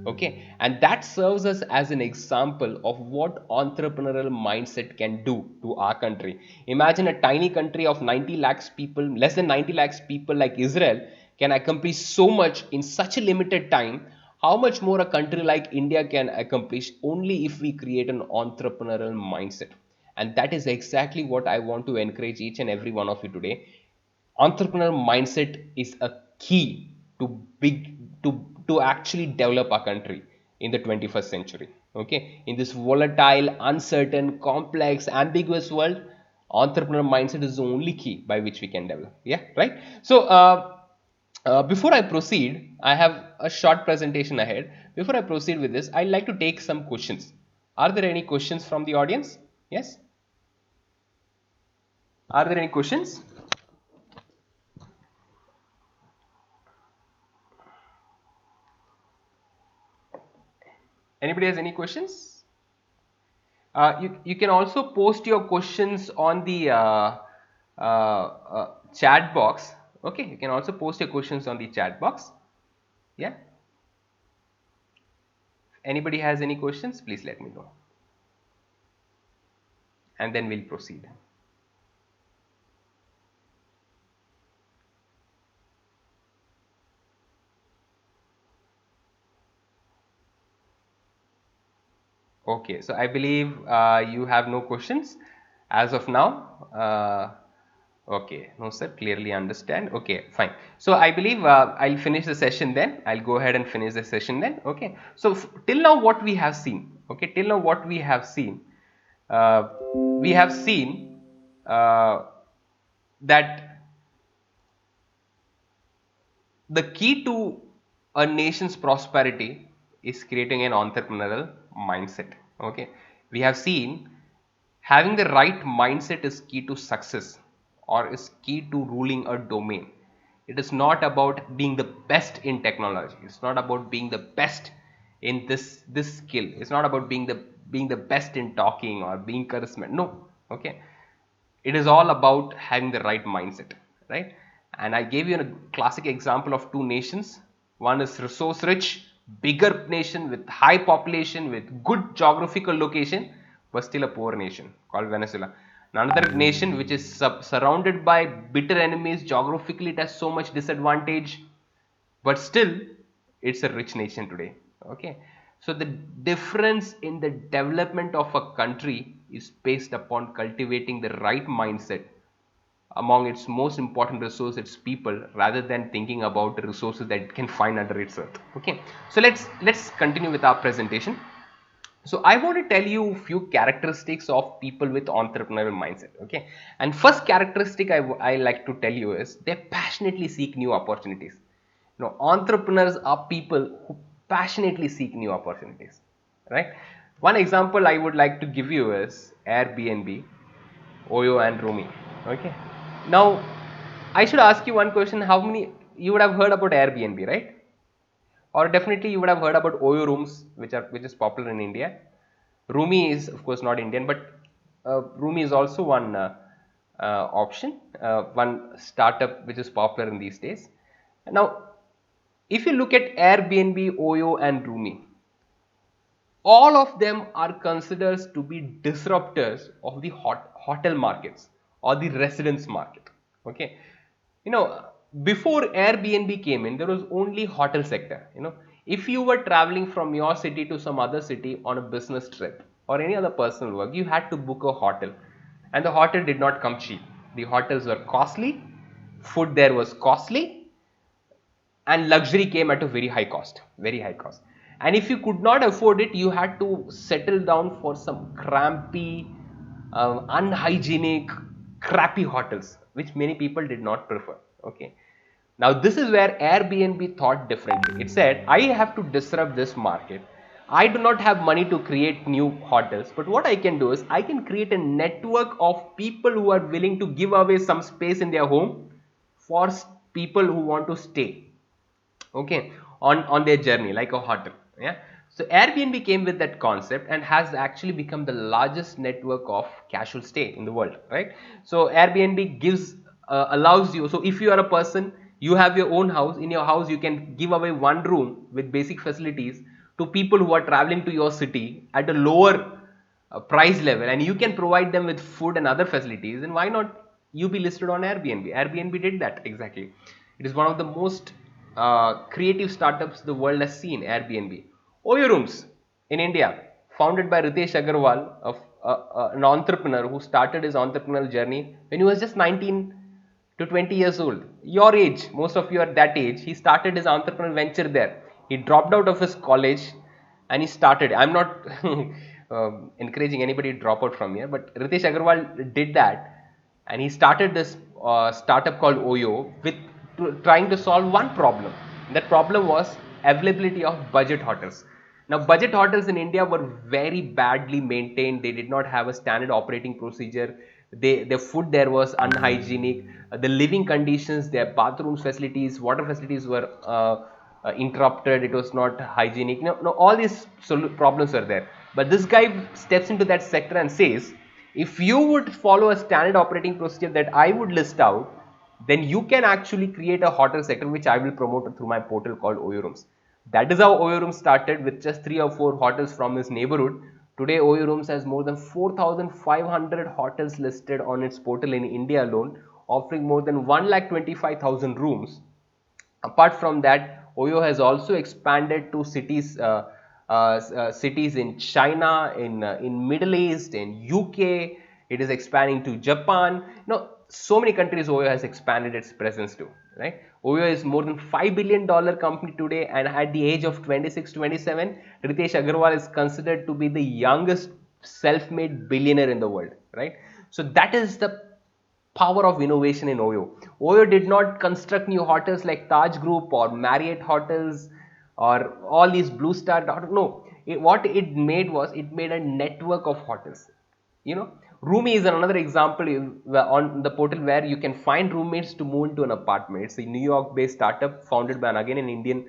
Okay, and that serves us as an example of what entrepreneurial mindset can do to our country. Imagine a tiny country of 90 lakhs people, less than 90 lakhs people like Israel, can accomplish so much in such a limited time. How much more a country like India can accomplish only if we create an entrepreneurial mindset. And that is exactly what I want to encourage each and every one of you today. Entrepreneurial mindset is a key to big to actually develop our country. in the 21st century. Okay, in this volatile, uncertain, complex, ambiguous world, entrepreneur mindset is the only key by which we can develop. Yeah, right. So before I proceed, I have a short presentation ahead. Before I proceed with this, I'd like to take some questions. Are there any questions from the audience? Yes. Are there any questions? Anybody has any questions? You can also post your questions on the chat box. Okay, you can also post your questions on the chat box. Yeah. Anybody has any questions, please let me know. And then we'll proceed. Okay, so I believe you have no questions as of now. Okay, no sir, clearly understand. Okay, fine. So I believe I'll finish the session then. I'll go ahead and finish the session then. Okay, so till now what we have seen. Okay, till now what we have seen that the key to a nation's prosperity is creating an entrepreneurial mindset. Okay, we have seen having the right mindset is key to success or is key to ruling a domain. It is not about being the best in technology. It's not about being the best in this skill. It's not about being the best in talking or being charismatic. No, okay. It is all about having the right mindset, right? And I gave you a classic example of two nations. One is resource rich, bigger nation with high population, with good geographical location, but still a poor nation called Venezuela. Another nation which is surrounded by bitter enemies, geographically it has so much disadvantage, but still it's a rich nation today. Okay, so the difference in the development of a country is based upon cultivating the right mindset among its most important resource, its people, rather than thinking about the resources that it can find under its earth. Okay, so let's continue with our presentation. So I want to tell you a few characteristics of people with entrepreneurial mindset. Okay, and first characteristic I like to tell you is they passionately seek new opportunities. Entrepreneurs are people who passionately seek new opportunities, right? One example I would like to give you is Airbnb, Oyo and Rumi. Okay, now I should ask you one question. How many you would have heard about Airbnb, right? Or definitely you would have heard about Oyo rooms, which is popular in India. Rumi is of course not Indian, but Rumi is also one option, one startup which is popular in these days. Now, if you look at Airbnb, Oyo, and Rumi, all of them are considered to be disruptors of the hotel markets or the residence market. Okay, before Airbnb came in, there was only hotel sector. If you were traveling from your city to some other city on a business trip or any other personal work, you had to book a hotel, and the hotel did not come cheap. The hotels were costly, food there was costly, and luxury came at a very high cost. And if you could not afford it, you had to settle down for some crampy, unhygienic, crappy hotels, which many people did not prefer. Okay, now this is where Airbnb thought differently. It said, I have to disrupt this market. I do not have money to create new hotels, but what I can do is I can create a network of people who are willing to give away some space in their home for people who want to stay, okay, on their journey, like a hotel. Yeah, so Airbnb came with that concept and has actually become the largest network of casual stay in the world, right? So Airbnb allows you, so if you are a person, you have your own house. In your house you can give away one room with basic facilities to people who are traveling to your city at a lower price level, and you can provide them with food and other facilities. And why not you be listed on Airbnb? Airbnb did that exactly. It is one of the most creative startups the world has seen, Airbnb. Oyo Rooms in India, founded by Ritesh Agarwal, an entrepreneur who started his entrepreneurial journey when he was just 19 to 20 years old. Your age, most of you are that age. He started his entrepreneurial venture there. He dropped out of his college and he started. I'm not encouraging anybody to drop out from here, but Ritesh Agarwal did that, and he started this startup called Oyo with trying to solve one problem. That problem was availability of budget hotels. Now, budget hotels in India were very badly maintained. They did not have a standard operating procedure. Their food there was unhygienic. The living conditions, their bathrooms facilities, water facilities were interrupted. It was not hygienic. No, all these problems are there. But this guy steps into that sector and says, if you would follow a standard operating procedure that I would list out, then you can actually create a hotel sector which I will promote through my portal called Oyo Rooms. That is how Oyo Rooms started, with just 3 or 4 hotels from his neighborhood. Today Oyo Rooms has more than 4,500 hotels listed on its portal in India alone, offering more than 1,25,000 rooms. Apart from that, Oyo has also expanded to cities in China, in Middle East, in UK. It is expanding to Japan. So many countries Oyo has expanded its presence to. Right? Oyo is more than $5 billion company today, and at the age of 26, 27, Ritesh Agarwal is considered to be the youngest self-made billionaire in the world. Right? So that is the power of innovation in Oyo. Oyo did not construct new hotels like Taj Group or Marriott Hotels or all these Blue Star. No, what it made was, it made a network of hotels. Roomy is another example on the portal where you can find roommates to move into an apartment. It's a New York-based startup founded by an Indian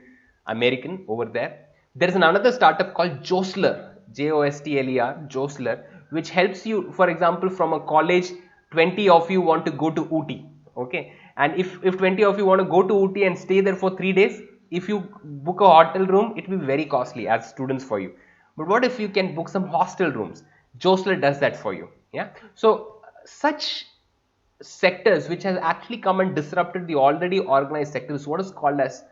American over there. There is another startup called Jostler, Jostler, Jostler, which helps you, for example, from a college, 20 of you want to go to Ooty, okay, and if 20 of you want to go to Ooty and stay there for 3 days, if you book a hotel room, it will be very costly as students for you. But what if you can book some hostel rooms? Jostler does that for you. Yeah, so such sectors which has actually come and disrupted the already organized sectors, what is called as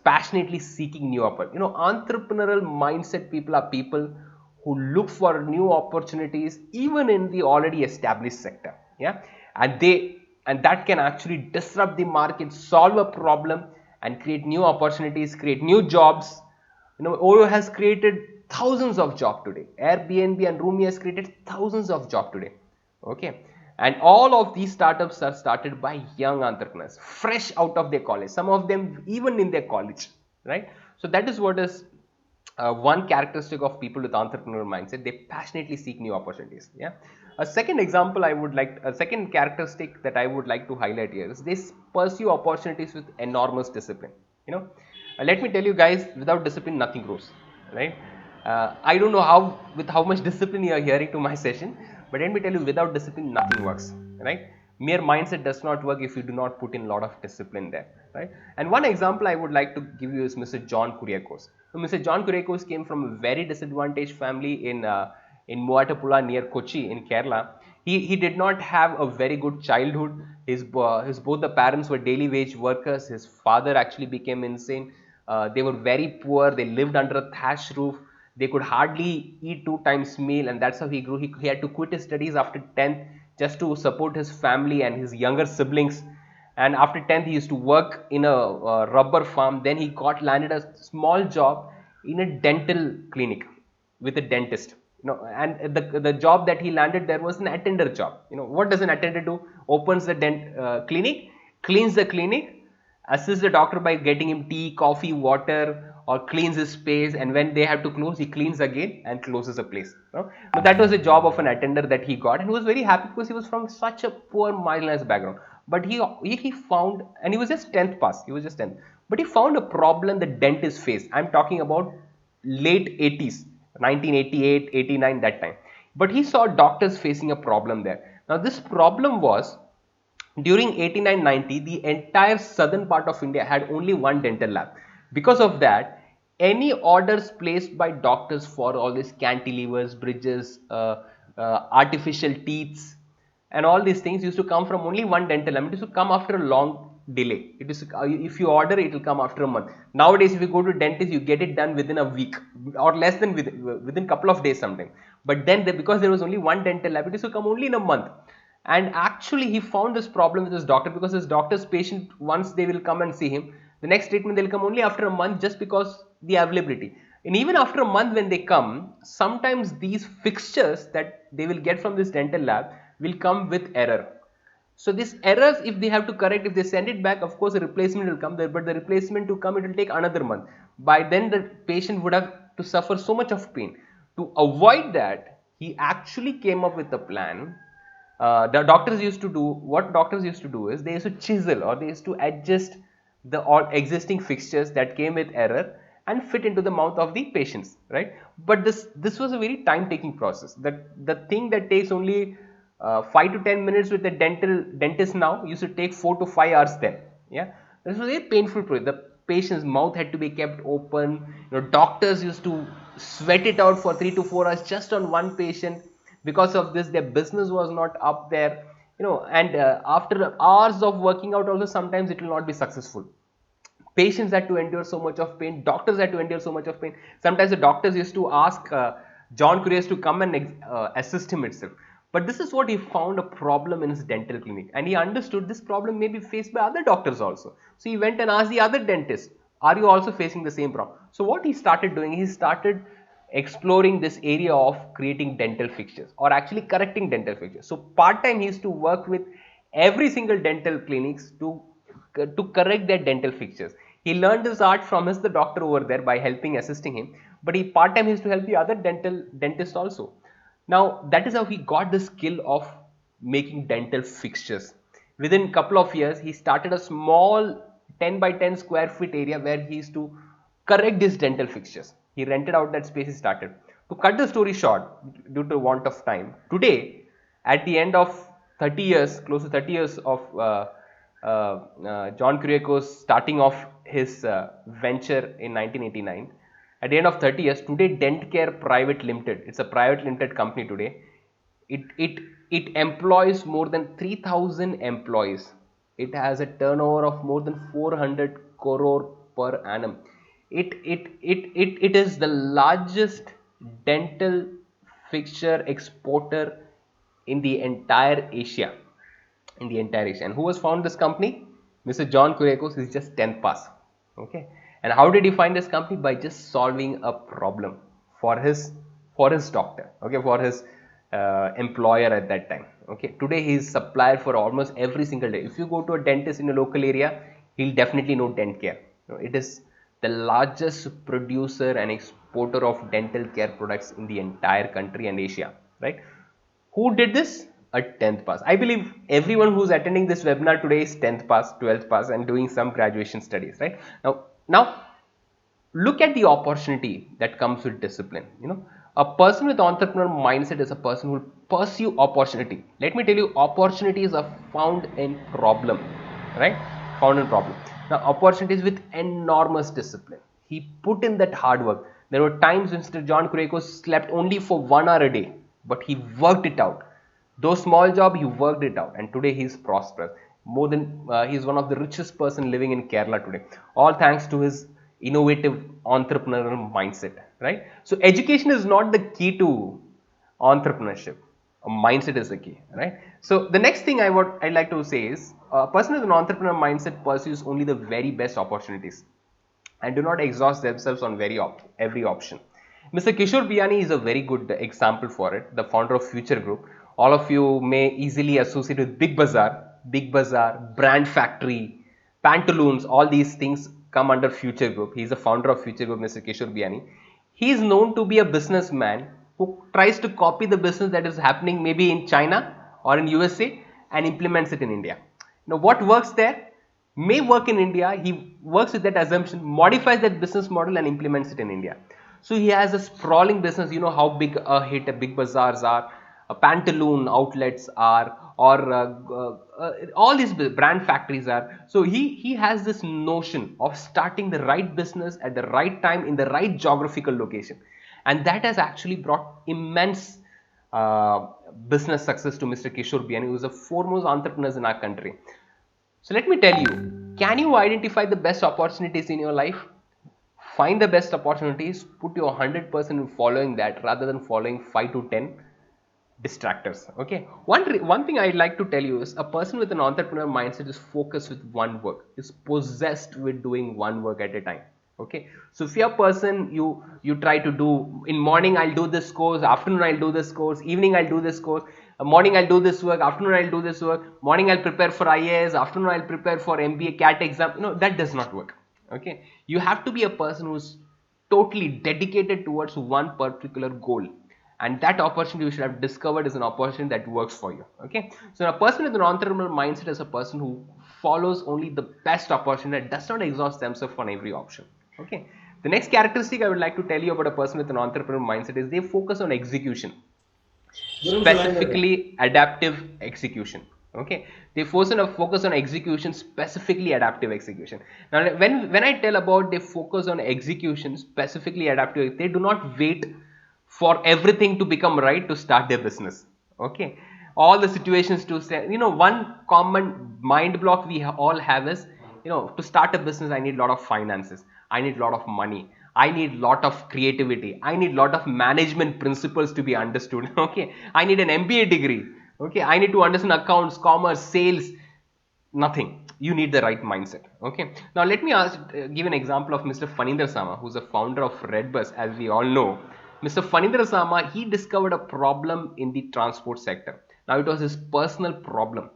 passionately seeking new opportunities. Entrepreneurial mindset people are people who look for new opportunities even in the already established sector. Yeah, and that can actually disrupt the market, solve a problem, and create new opportunities, create new jobs. Oyo has created thousands of jobs today. Airbnb and Roomy has created thousands of jobs today. Okay, and all of these startups are started by young entrepreneurs, fresh out of their college. Some of them even in their college, right? So that is what is one characteristic of people with entrepreneurial mindset. They passionately seek new opportunities. Yeah. A second characteristic that I would like to highlight here is they pursue opportunities with enormous discipline. Let me tell you guys, without discipline, nothing grows, right? I don't know how much discipline you are hearing to my session, but let me tell you, without discipline, nothing works, right? Mere mindset does not work if you do not put in a lot of discipline there, right? And one example I would like to give you is Mr. John Kuriakose. So Mr. John Kuriakose came from a very disadvantaged family in Muatapula near Kochi in Kerala. He did not have a very good childhood. His both the parents were daily wage workers. His father actually became insane. They were very poor. They lived under a thatched roof. They could hardly eat 2 times meal, and that's how he grew. He had to quit his studies after 10th just to support his family and his younger siblings. And after 10th, he used to work in a rubber farm. Then he landed a small job in a dental clinic with a dentist. And the job that he landed there was an attender job. What does an attender do? Opens the clinic, cleans the clinic, assists the doctor by getting him tea, coffee, water, or cleans his space, and when they have to close, he cleans again and closes the place. Now that was the job of an attender that he got, and he was very happy because he was from such a poor marginalized background. But he found, and he was just 10th pass, he was just 10th, but he found a problem the dentist faced. I'm talking about late 80s, 1988, 89, that time. But he saw doctors facing a problem there. Now this problem was, during 89-90, the entire southern part of India had only one dental lab. Because of that, any orders placed by doctors for all these cantilevers, bridges, artificial teeth, and all these things used to come from only one dental lab. It used to come after a long delay. It is, if you order, it will come after a month. Nowadays, if you go to dentist, you get it done within a week or less than within couple of days sometimes. But then, because there was only one dental lab, it used to come only in a month. And actually, he found this problem with his doctor, because his doctor's patient, once they will come and see him, the next treatment they'll come only after a month, just because the availability. And even after a month when they come, sometimes these fixtures that they will get from this dental lab will come with error. So these errors, if they have to correct, if they send it back, of course a replacement will come there, but the replacement to come, it will take another month. By then the patient would have to suffer so much of pain. To avoid that, he actually came up with a plan. The doctors used to do, what doctors used to do is they used to chisel or they used to adjust the all existing fixtures that came with error and fit into the mouth of the patients, right? But this was a very time taking process. That the thing that takes only 5 to 10 minutes with the dentist now used to take 4 to 5 hours then. Yeah, this was a very painful process. The patient's mouth had to be kept open. Doctors used to sweat it out for 3 to 4 hours just on one patient. Because of this, their business was not up there. And after hours of working out also, sometimes it will not be successful. Patients had to endure so much of pain, doctors had to endure so much of pain. Sometimes the doctors used to ask John Curious to come and assist him itself. But this is what he found a problem in his dental clinic, and he understood this problem may be faced by other doctors also. So he went and asked the other dentists, are you also facing the same problem? So what he started doing, he started exploring this area of creating dental fixtures or actually correcting dental fixtures. So part time he used to work with every single dental clinics to correct their dental fixtures. He learned this art from the doctor over there by helping, assisting him. But he part time used to help the other dentist also. Now that is how he got the skill of making dental fixtures. Within a couple of years, he started a small 10 by 10 square feet area where he used to correct his dental fixtures. He rented out that space. He started. To cut the story short, due to want of time, today, at the end of 30 years, close to 30 years of John Kuriakose starting off his venture in 1989, at the end of 30 years, today DentCare Private Limited, it's a private limited company today. It employs more than 3,000 employees. It has a turnover of more than 400 crore per annum. It is the largest dental fixture exporter in the entire Asia. And who has found this company? Mr. John Kuriakose is just 10th pass. Okay. And how did he find this company? By just solving a problem for his doctor. Okay, for his employer at that time. Okay. Today he is supplier for almost every single day. If you go to a dentist in a local area, he'll definitely know DentCare. It is the largest producer and exporter of dental care products in the entire country and Asia. Right. Who did this? A 10th pass. I believe everyone who's attending this webinar today is 10th pass, 12th pass and doing some graduation studies, right? Now look at the opportunity that comes with discipline. A person with entrepreneurial mindset is a person who will pursue opportunity. Let me tell you, opportunities are found in problem, right? Found in problem. Now opportunities with enormous discipline. He put in that hard work. There were times when Mr. John Kuriakose slept only for 1 hour a day, but he worked it out. Those small job, he worked it out, and today he is prosperous. He is one of the richest person living in Kerala today. All thanks to his innovative entrepreneurial mindset, right? So education is not the key to entrepreneurship. A mindset is the key, right? So the next thing I'd like to say is a person with an entrepreneurial mindset pursues only the very best opportunities and do not exhaust themselves on every option. Mr. Kishore Biyani is a very good example for it, the founder of Future Group. All of you may easily associate with Big Bazaar, Brand Factory, Pantaloons, all these things come under Future Group. He is the founder of Future Group, Mr. Kishore Biyani. He is known to be a businessman who tries to copy the business that is happening maybe in China or in USA and implements it in India. Now what works there may work in India. He works with that assumption, modifies that business model and implements it in India. So he has a sprawling business. You know how big a hit a Big Bazaars are, Pantaloon outlets are, or all these brand factories are. So he has this notion of starting the right business at the right time in the right geographical location, and that has actually brought immense business success to Mr. Kishore Biyani, who is the foremost entrepreneurs in our country. So let me tell you, can you identify the best opportunities in your life? Find the best opportunities, put your 100% in following that rather than following 5 to 10 distractors. Okay, one thing I'd like to tell you is a person with an entrepreneurial mindset is focused with one work, is possessed with doing one work at a time. Okay, so if you're a person, you try to do, in morning I'll do this course, afternoon I'll do this course, evening I'll do this course, morning I'll do this work, afternoon I'll do this work, morning I'll prepare for IAS, afternoon I'll prepare for MBA CAT exam. No, that does not work. Okay, you have to be a person who's totally dedicated towards one particular goal, and that opportunity you should have discovered is an opportunity that works for you. Okay, so a person with an entrepreneurial mindset is a person who follows only the best opportunity, that does not exhaust themselves on every option. Okay, the next characteristic I would like to tell you about a person with an entrepreneurial mindset is they focus on execution, specifically adaptive execution. Okay, they focus on execution, specifically adaptive execution. Now when I tell about they focus on execution, specifically adaptive, they do not wait for everything to become right to start their business. Okay, all the situations to say, one common mind block we all have is, to start a business I need a lot of finances, I need a lot of money, I need lot of creativity, I need lot of management principles to be understood. Okay, I need an MBA degree. Okay, I need to understand accounts, commerce, sales. Nothing. You need the right mindset. Okay, now let me give an example of Mr. Phanindra Sama, who's a founder of Redbus. As we all know, Mr. Phanindra Sama, he discovered a problem in the transport sector. Now it was his personal problem.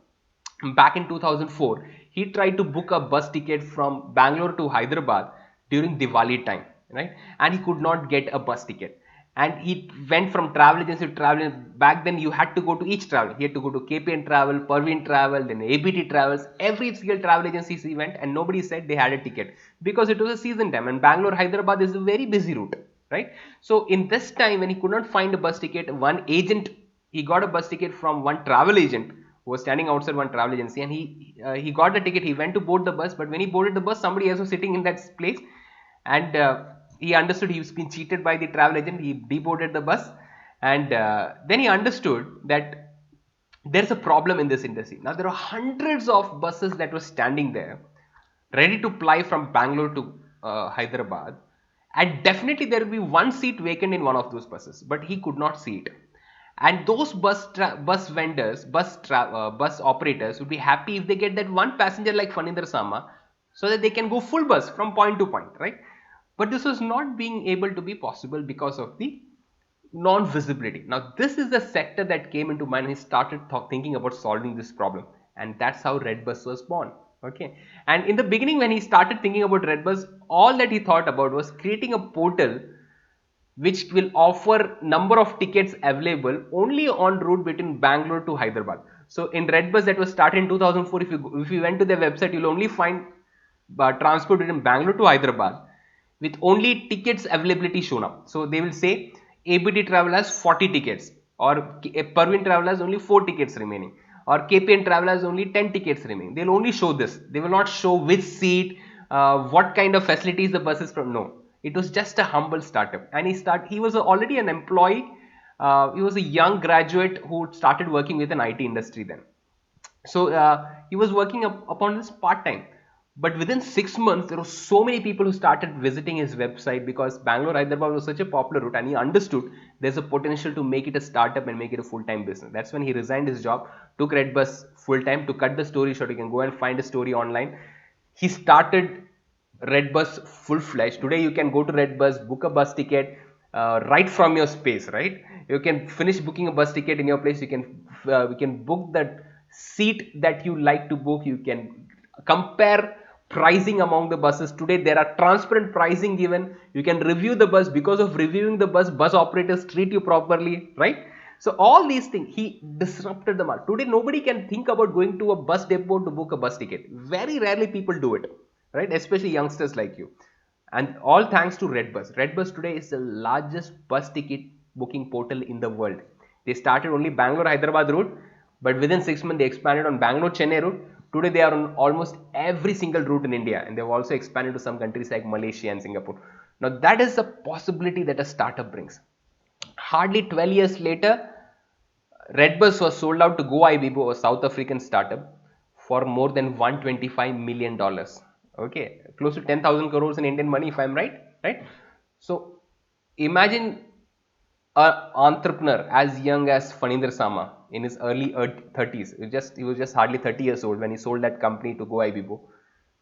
Back in 2004, he tried to book a bus ticket from Bangalore to Hyderabad during Diwali time, right? And he could not get a bus ticket. And he went from travel agency to travel agency. Back then, you had to go to each travel. He had to go to KPN Travel, Pervin Travel, then ABT Travels. Every single travel agency he went, and nobody said they had a ticket because it was a season time. And Bangalore Hyderabad is a very busy route, right? So in this time, when he could not find a bus ticket, he got a bus ticket from one travel agent who was standing outside one travel agency, and he got the ticket. He went to board the bus, but when he boarded the bus, somebody else was sitting in that place, and he understood he was being cheated by the travel agent. He deboarded the bus, and then he understood that there's a problem in this industry. Now there are hundreds of buses that were standing there, ready to ply from Bangalore to Hyderabad, and definitely there will be one seat vacant in one of those buses, but he could not see it. And those bus vendors, bus operators would be happy if they get that one passenger like Phanindra Sama, so that they can go full bus from point to point, right? But this was not being able to be possible because of the non-visibility. Now this is the sector that came into mind. He started thinking about solving this problem, and that's how Redbus was born. Okay, and in the beginning when he started thinking about Redbus, all that he thought about was creating a portal which will offer number of tickets available only on route between Bangalore to Hyderabad. So in Redbus, that was started in 2004, if you went to their website, you'll only find transport between Bangalore to Hyderabad with only tickets availability shown up. So they will say ABT Travel has 40 tickets, or Pervin Travel has only 4 tickets remaining, or KPN Travel has only 10 tickets remaining. They'll only show this. They will not show which seat, what kind of facilities the bus is from. No, it was just a humble startup, and he was already an employee. He was a young graduate who started working with an IT industry then. So he was working upon this part time. But within 6 months, there were so many people who started visiting his website because Bangalore Hyderabad was such a popular route, and he understood there's a potential to make it a startup and make it a full-time business. That's when he resigned his job, took Redbus full-time. To cut the story short, you can go and find a story online. He started Redbus full-fledged. Today you can go to Redbus, book a bus ticket right from your space, right? You can finish booking a bus ticket in your place. You can book that seat that you like to book. You can compare pricing among the buses. Today there are transparent pricing given. You can review the bus. Because of reviewing the bus operators treat you properly, right? So all these things, he disrupted the market. Today nobody can think about going to a bus depot to book a bus ticket. Very rarely people do it, right? Especially youngsters like you. And all thanks to Redbus. Redbus today is the largest bus ticket booking portal in the world. They started only Bangalore Hyderabad route, but within 6 months they expanded on Bangalore Chennai route. Today they are on almost every single route in India, and they've also expanded to some countries like Malaysia and Singapore. Now that is the possibility that a startup brings. Hardly 12 years later, Redbus was sold out to GoIbibo, a South African startup, for more than $125 million. Okay, close to 10,000 crores in Indian money, if I'm right, right? So imagine an entrepreneur as young as Phanindra Sama in his early 30s. He was just hardly 30 years old when he sold that company to GoIbibo.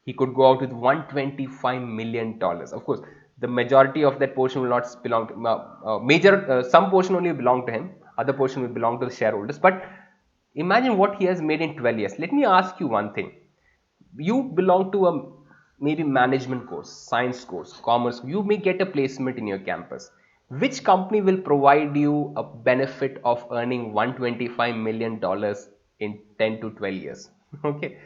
He could go out with $125 million. Of course, the majority of that portion will not belong to some portion only belong to him, other portion will belong to the shareholders. But imagine what he has made in 12 years. Let me ask you one thing. You belong to a maybe management course, science course, commerce. You may get a placement in your campus. Which company will provide you a benefit of earning $125 million in 10 to 12 years? Okay.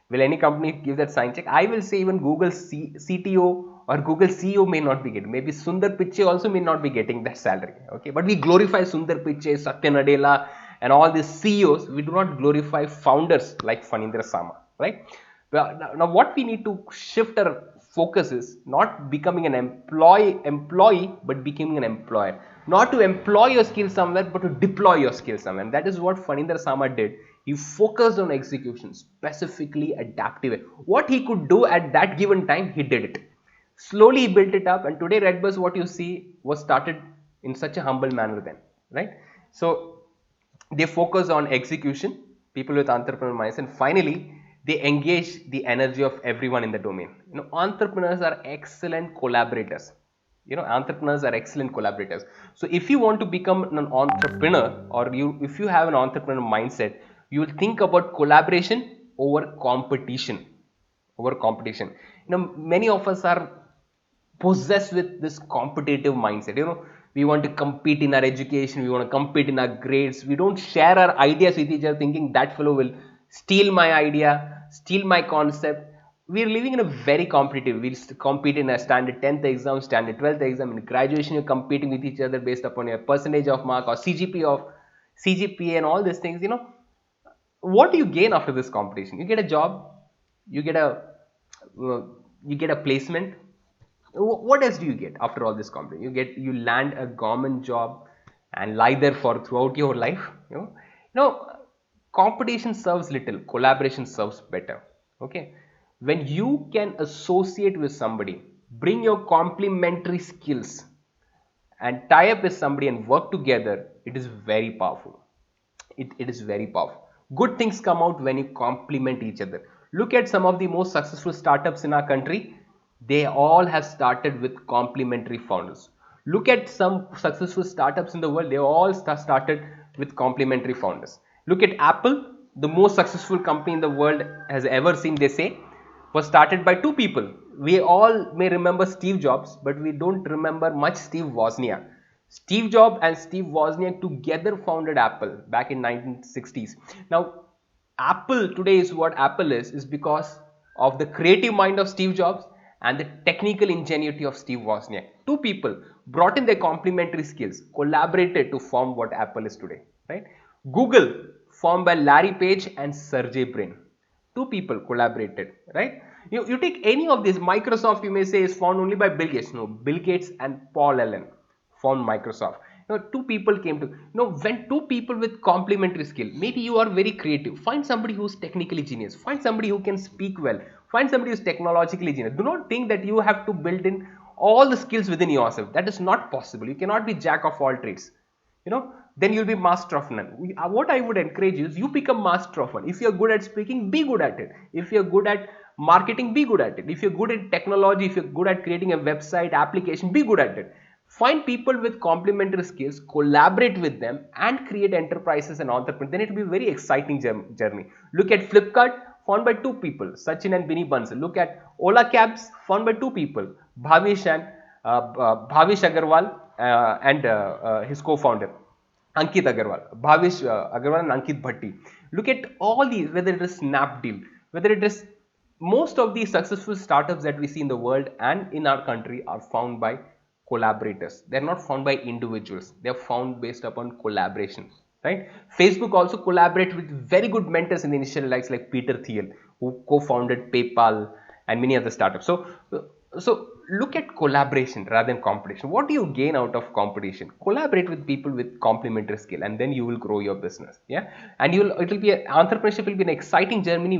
Will any company give that sign check? I will say even Google CTO or Google CEO may not be getting. Maybe Sundar Pichai also may not be getting that salary. Okay, but we glorify Sundar Pichai, Satya Nadella, and all these CEOs. We do not glorify founders like Phanindra Sama, right? Well, now what we need to shift our focus is not becoming an employee, but becoming an employer. Not to employ your skill somewhere, but to deploy your skill somewhere. And that is what Phanindra Sama did. He focused on execution, specifically adaptive. What he could do at that given time, he did it. Slowly he built it up, and today Redbus, what you see, was started in such a humble manner then, right? So they focus on execution, people with entrepreneurial minds, and finally they engage the energy of everyone in the domain. Entrepreneurs are excellent collaborators. Entrepreneurs are excellent collaborators. So if you want to become an entrepreneur, or if you have an entrepreneurial mindset, you will think about collaboration over competition. Many of us are possessed with this competitive mindset. We want to compete in our education, we want to compete in our grades. We don't share our ideas with each other, thinking that fellow will steal my idea, steal my concept. We are living in a very competitive. We'll compete in a standard 10th exam, standard 12th exam. In graduation, you're competing with each other based upon your percentage of mark or CGPA and all these things. What do you gain after this competition? You get a job, you get a placement. What else do you get after all this competition? You land a government job and lie there for throughout your life. Competition serves little, collaboration serves better. Okay, when you can associate with somebody, bring your complementary skills and tie up with somebody and work together, it is very powerful. It is very powerful. Good things come out when you complement each other. Look at some of the most successful startups in our country. They all have started with complementary founders. Look at some successful startups in the world. They all started with complementary founders. Look at Apple, the most successful company in the world has ever seen, they say, was started by two people. We all may remember Steve Jobs, but we don't remember much Steve Wozniak. Steve Jobs and Steve Wozniak together founded Apple back in 1960s. Now, Apple today is what Apple is because of the creative mind of Steve Jobs and the technical ingenuity of Steve Wozniak. Two people brought in their complementary skills, collaborated to form what Apple is today, right? Google, formed by Larry Page and Sergey Brin. Two people collaborated, right? You take any of these. Microsoft, you may say, is formed only by Bill Gates. No, Bill Gates and Paul Allen formed Microsoft. Two people came to, when two people with complementary skill, maybe you are very creative, find somebody who's technically genius, find somebody who can speak well, find somebody who's technologically genius. Do not think that you have to build in all the skills within yourself. That is not possible. You cannot be jack of all trades. Then you'll be master of none. What I would encourage you is you become master of one. If you're good at speaking, be good at it. If you're good at marketing, be good at it. If you're good at technology, if you're good at creating a website, application, be good at it. Find people with complementary skills, collaborate with them and create enterprises and entrepreneurs. Then it will be a very exciting journey. Look at Flipkart, found by two people, Sachin and Binny Bansal. Look at Ola Cabs, found by two people, Bhavish Agarwal and his co-founder, Ankit Agarwal. Bhavish Agarwal and Ankit Bhatti. Look at all these, whether it is Snapdeal, whether it is most of these successful startups that we see in the world and in our country are found by collaborators. They are not found by individuals. They are found based upon collaboration, right? Facebook also collaborated with very good mentors in the initial lives like Peter Thiel, who co-founded PayPal and many other startups. So look at collaboration rather than competition. What do you gain out of competition? Collaborate with people with complementary skill, and then you will grow your business. Yeah, and entrepreneurship will be an exciting journey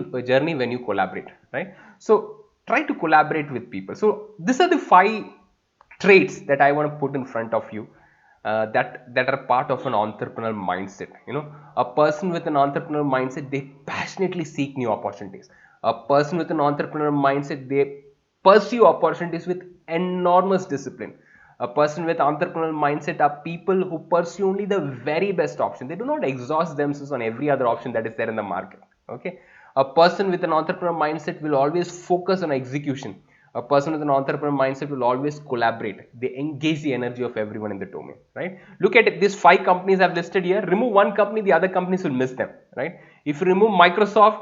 when you collaborate, right? So try to collaborate with people. So these are the 5 traits that I want to put in front of you that are part of an entrepreneurial mindset. A person with an entrepreneurial mindset, they passionately seek new opportunities. A person with an entrepreneurial mindset, they pursue opportunities with enormous discipline. A person with entrepreneurial mindset are people who pursue only the very best option. They do not exhaust themselves on every other option that is there in the market. Okay. A person with an entrepreneurial mindset will always focus on execution. A person with an entrepreneurial mindset will always collaborate. They engage the energy of everyone in the domain, right? Look at it, these 5 companies I've listed here. Remove one company, the other companies will miss them, right? If you remove Microsoft,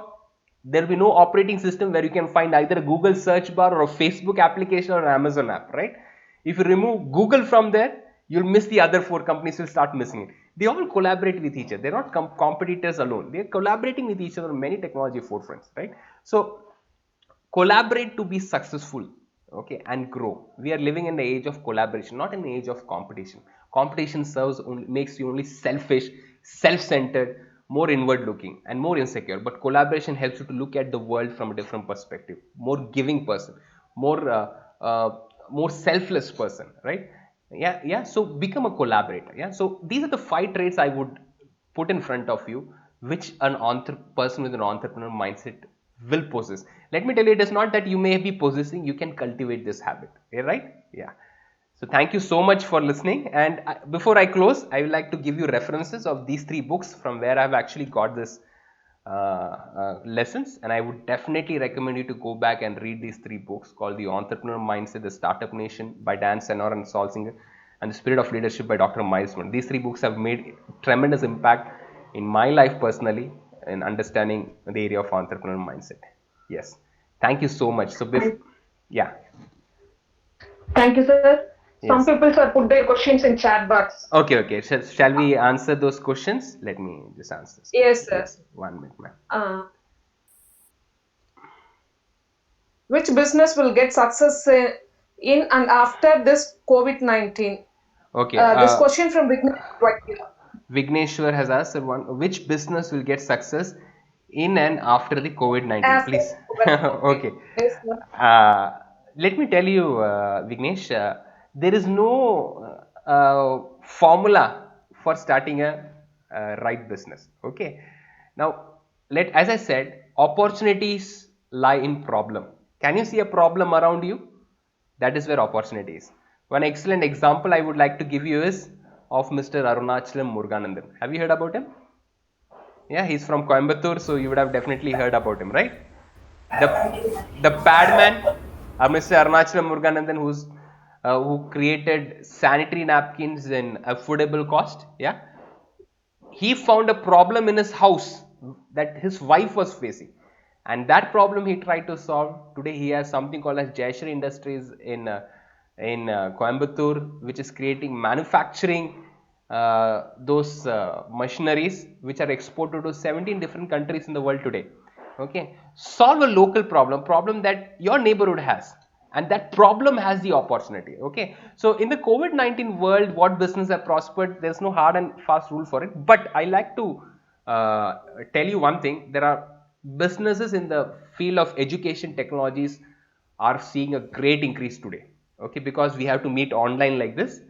there will be no operating system where you can find either a Google search bar or a Facebook application or an Amazon app, right? If you remove Google from there, you'll miss the other 4 companies, will start missing it. They all collaborate with each other. They're not competitors alone. They're collaborating with each other on many technology forefronts, right? So collaborate to be successful, okay, and grow. We are living in the age of collaboration, not in the age of competition. Competition makes you only selfish, self-centered, more inward looking and more insecure, but collaboration helps you to look at the world from a different perspective, more giving person, more more selfless person, right? Yeah, so become a collaborator. Yeah, so these are the 5 traits I would put in front of you, which an person with an entrepreneurial mindset will possess. Let me tell you, it is not that you may be possessing, you can cultivate this habit, right? Yeah. So thank you so much for listening, and before I close, I would like to give you references of these 3 books from where I've actually got this lessons, and I would definitely recommend you to go back and read these 3 books called The Entrepreneur Mindset, The Startup Nation by Dan Senor and Saul Singer, and The Spirit of Leadership by Dr. Miles Monroe. These 3 books have made tremendous impact in my life personally in understanding the area of entrepreneurial mindset. Yes, thank you so much. So yeah. Thank you, sir. Some Yes. people sir put their questions in chat box. Okay. Shall we answer those questions? Let me just answer this. Yes, sir. Yes. 1 minute, ma'am. Which business will get success in and after this COVID-19? Okay. This question from Vigneshwar has asked which business will get success in and after the COVID-19? After Please. COVID-19. Okay. Yes, sir. Let me tell you, Vignesh, there is no formula for starting a right business. Okay. Now, as I said, opportunities lie in problem. Can you see a problem around you? That is where opportunity is. One excellent example I would like to give you is of Mr. Arunachalam Muruganathan. Have you heard about him? Yeah, he's from Coimbatore, so you would have definitely heard about him, right? The padman, Mr. Arunachalam Muruganathan, who created sanitary napkins in affordable cost. Yeah, he found a problem in his house that his wife was facing, and that problem he tried to solve. Today he has something called as Jayashree Industries in Coimbatore, which is creating manufacturing those machineries which are exported to 17 different countries in the world today. Okay, solve a local problem that your neighborhood has, and that problem has the opportunity. Okay, so in the COVID-19 world, what business have prospered? There's no hard and fast rule for it, but I like to tell you one thing. There are businesses in the field of education technologies are seeing a great increase today. Okay, because we have to meet online like this.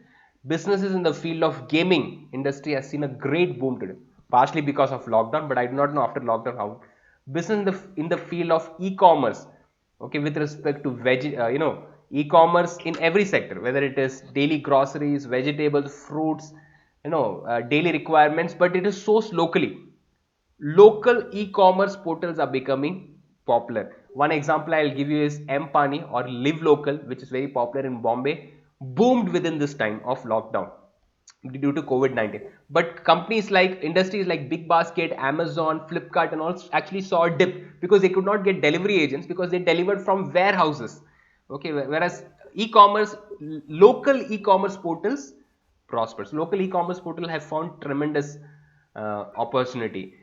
Businesses in the field of gaming industry has seen a great boom today, partially because of lockdown, but I do not know after lockdown how. Business in the field of e-commerce, okay, with respect to e-commerce in every sector, whether it is daily groceries, vegetables, fruits, daily requirements, but it is sourced locally. Local e-commerce portals are becoming popular. One example I'll give you is M-Pani or Live Local, which is very popular in Bombay, boomed within this time of lockdown due to COVID-19. But industries like Big Basket, Amazon, Flipkart and all actually saw a dip because they could not get delivery agents because they delivered from warehouses. Okay, whereas local e-commerce portals prospers. Local e-commerce portal have found tremendous opportunity.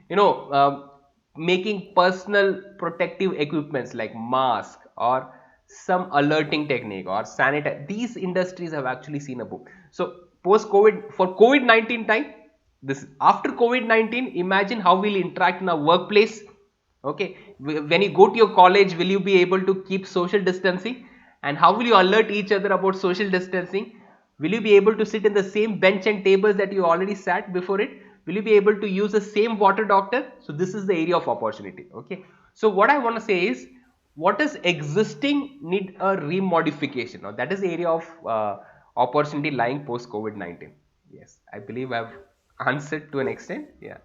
Making personal protective equipments like mask or some alerting technique or sanitize. These industries have actually seen a boom. So post-COVID, for COVID-19 time, after COVID-19, imagine how we'll interact in our workplace. Okay, when you go to your college, will you be able to keep social distancing? And how will you alert each other about social distancing? Will you be able to sit in the same bench and tables that you already sat before it? Will you be able to use the same water doctor? So this is the area of opportunity. Okay, So what I want to say is, what is existing need a remodification. Now that is the area of opportunity lying post COVID-19. Yes, I believe I've answered to an extent. Yeah.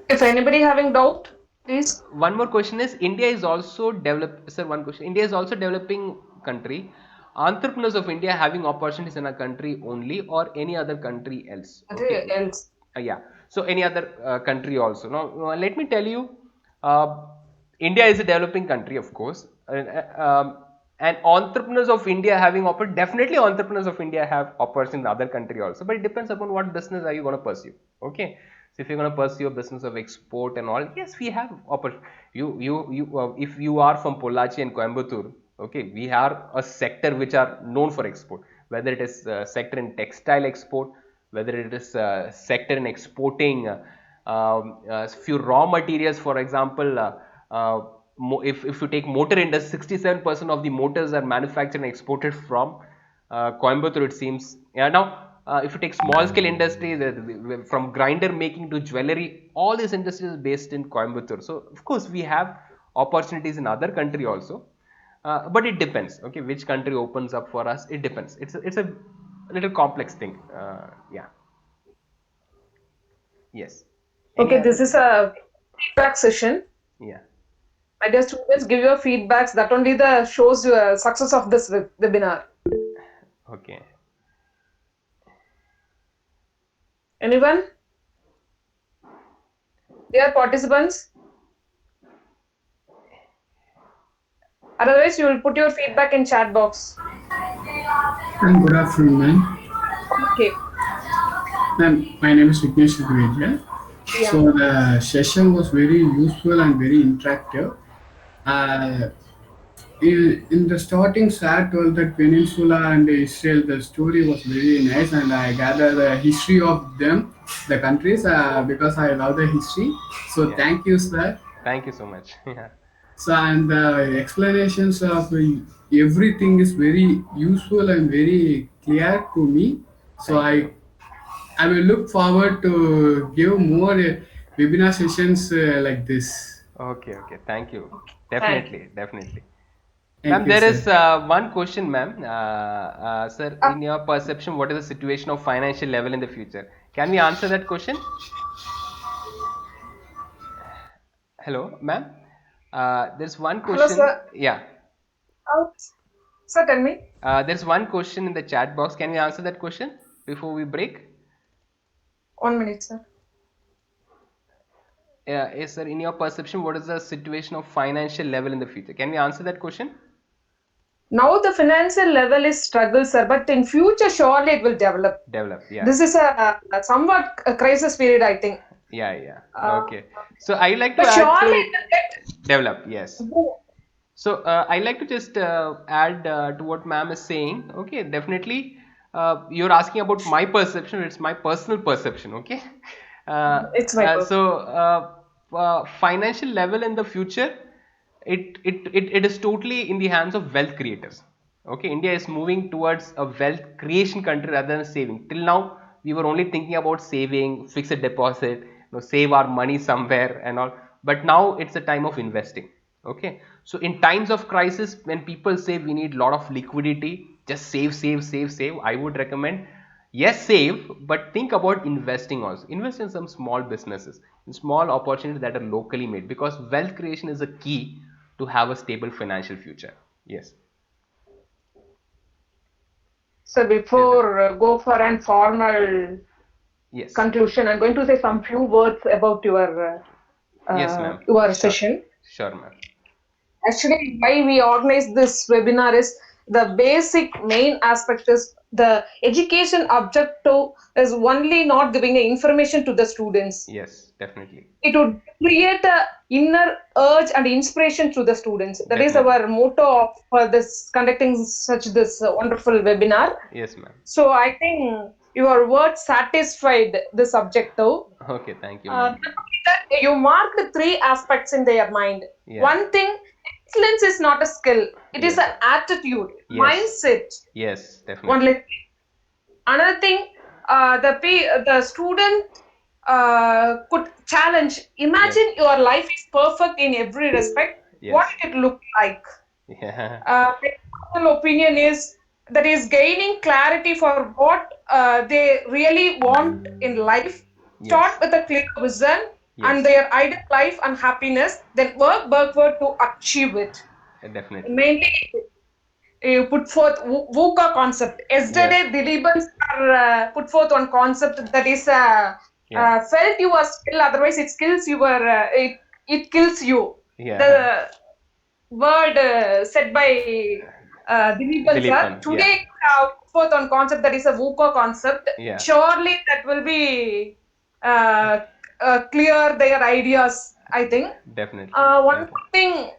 If anybody having doubt, please. One more question is, India is also develop. Sir, one question. India is also developing country. Entrepreneurs of India having opportunities in a country only, or any other country else? Okay. Else. Yeah. So any other country also. Now let me tell you, uh, India is a developing country, of course, and entrepreneurs of India having definitely entrepreneurs of India have opportunities in other country also, but it depends upon what business are you going to pursue. Okay. So if you're going to pursue a business of export and all, yes, we have opportunity. If you are from Pollachi and Coimbatore, okay, we are a sector which are known for export, whether it is sector in textile export, whether it is sector in exporting few raw materials. For example, if you take motor industry, 67% of the motors are manufactured and exported from Coimbatore, it seems. Yeah, now if you take small scale industry, from grinder making to jewelry, all these industries is based in Coimbatore. So of course we have opportunities in other country also, but it depends. Okay, which country opens up for us? It depends. It's a little complex thing. Yeah. Yes. Any Okay, this other? is a feedback session. Yeah. My dear students, give your feedbacks. That only the shows your success of this webinar. Okay. Anyone? Dear participants? Otherwise, you will put your feedback in chat box. And good afternoon, ma'am. Okay. Ma'am, my name is Vignesh Dwivedi. Yeah. So the session was very useful and very interactive. Uh, in the starting, sir told that Peninsula and Israel, the story was very nice, and I gathered the history of them, the countries, because I love the history. So Yeah. thank you, sir. Thank you so much. Yeah. So and the explanations of everything is very useful and very clear to me. So Thank you. I will look forward to give more webinar sessions like this. Okay. Okay. Thank you. Thank Definitely. Definitely. Thank Ma'am, you, there sir. is one question, ma'am. Sir, in your perception, what is the situation of financial level in the future? Can we answer that question? Hello, ma'am. There's one Hello, question. sir. Yeah. Sir, tell me. There's one question in the chat box. Can we answer that question before we break? 1 minute, sir. Yes, sir. In your perception, what is the situation of financial level in the future? Can we answer that question? Now the financial level is struggle, sir, but in future surely it will develop. Develop. Yeah. This is a somewhat a crisis period, I think. Yeah. Yeah. Uh, Okay. So I like to But add surely to it will get. develop. Yes. So I like to just add to what ma'am is saying. Okay, definitely. You're asking about my perception. It's my personal perception. Okay. It's my purpose. Financial level in the future, it is totally in the hands of wealth creators. Okay, India is moving towards a wealth creation country rather than saving. Till now, we were only thinking about saving, fixed deposit, save our money somewhere and all. But now it's a time of investing. Okay, so in times of crisis, when people say we need a lot of liquidity, just save, I would recommend, yes, save, but think about investing also. Invest in some small businesses, in small opportunities that are locally made, because wealth creation is a key to have a stable financial future. Yes. So before go for an formal Yes. conclusion, I'm going to say some few words about Yes, ma'am. your Sure. session. Sure, ma'am. Actually, why we organize this webinar is the basic main aspect is the education objective is only not giving information to the students. Yes, definitely. It would create a inner urge and inspiration to the students. That is Definitely. our motto for this conducting such this wonderful webinar. Yes, ma'am. So I think your words satisfied this objective. Okay, thank you, Not ma'am. only that, you marked three aspects in their mind. Yeah. One thing, excellence is not a skill; it is Yes. an attitude, Yes. mindset. Yes, definitely. Only another thing, the student could challenge. Imagine your life is perfect in every respect. What Yes. did it look like? Yeah. My personal opinion is that is gaining clarity for what they really want in life. Yes. Start with a clear vision and Yes. their ideal life and happiness, then work backward to achieve it. Definitely. Mainly, you put forth VUCA concept. Yesterday, Yes. Dilibans put forth one concept that is Yeah. felt you are skill, otherwise it kills your it kills you. Yeah. The word said by Dilip sir. Dilipan. Yeah. Today, put forth on concept that is a VUCA concept. Yeah. Surely that will be uh, clear their ideas, I think. Definitely. One Definitely. thing,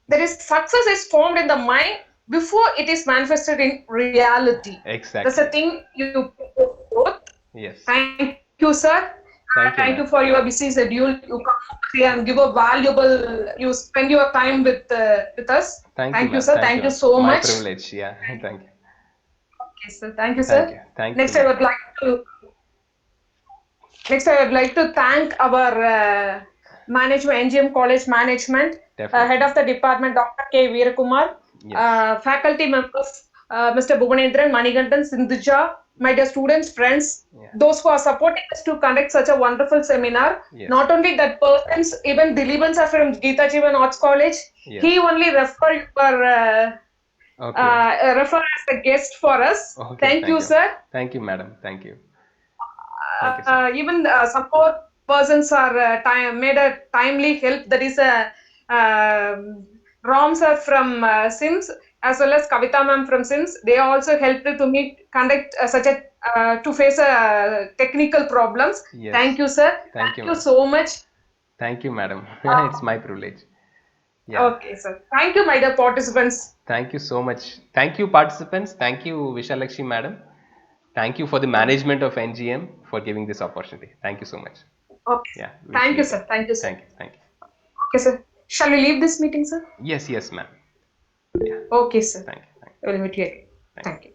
there is success is formed in the mind before it is manifested in reality. That's a Exactly. thing you put forth. Yes. Thank you, sir. Thank Thank you, you ma'am. for your busy schedule. You come here and give a valuable. You spend your time with us. Thank you, Thank you, ma'am. sir. Thank Thank you. you so My much. privilege. Yeah. Thank you. Okay, sir. Thank you, Thank sir. you. Thank you, Next, I ma'am. would like to. Next, I would like to thank our management, NGM College management, head Definitely. of the department, Dr. K. Veerakumar, Yes. faculty members, Mr. Bhuvanendran, Manigantan, Sindhuja, my dear students, friends, Yeah. those who are supporting us to conduct such a wonderful seminar. Yes. Not only that persons, even Dilibans are from Geeta Jeevan Arts College. Yes. He only Okay. refer as a guest for us. Okay. Thank Thank you, you. sir. Thank you, madam. Thank you. Thank you, sir. Even some more persons are made a timely help. That is a Ram sir from Sims as well as Kavita ma'am from Sims. They also helped to me conduct such a to face technical problems. Yes. Thank you, sir. Thank you, Thank you ma'am. so much. Thank you, madam. Uh, It's my privilege. Yeah. okay, sir. Thank you, my dear participants. Thank you so much. Thank you, participants. Thank you, Vishalakshmi, madam. Thank you for the management of NGM for giving this opportunity. Thank you so much. Okay. Yeah. Wish Thank you you, good. sir. Thank you, sir. Thank you. Thank you. Okay, sir. Shall we leave this meeting, sir? Yes, yes, ma'am. Yeah. Okay, sir. Thank you. Thank you. I will meet you again. Thank you. Thank you.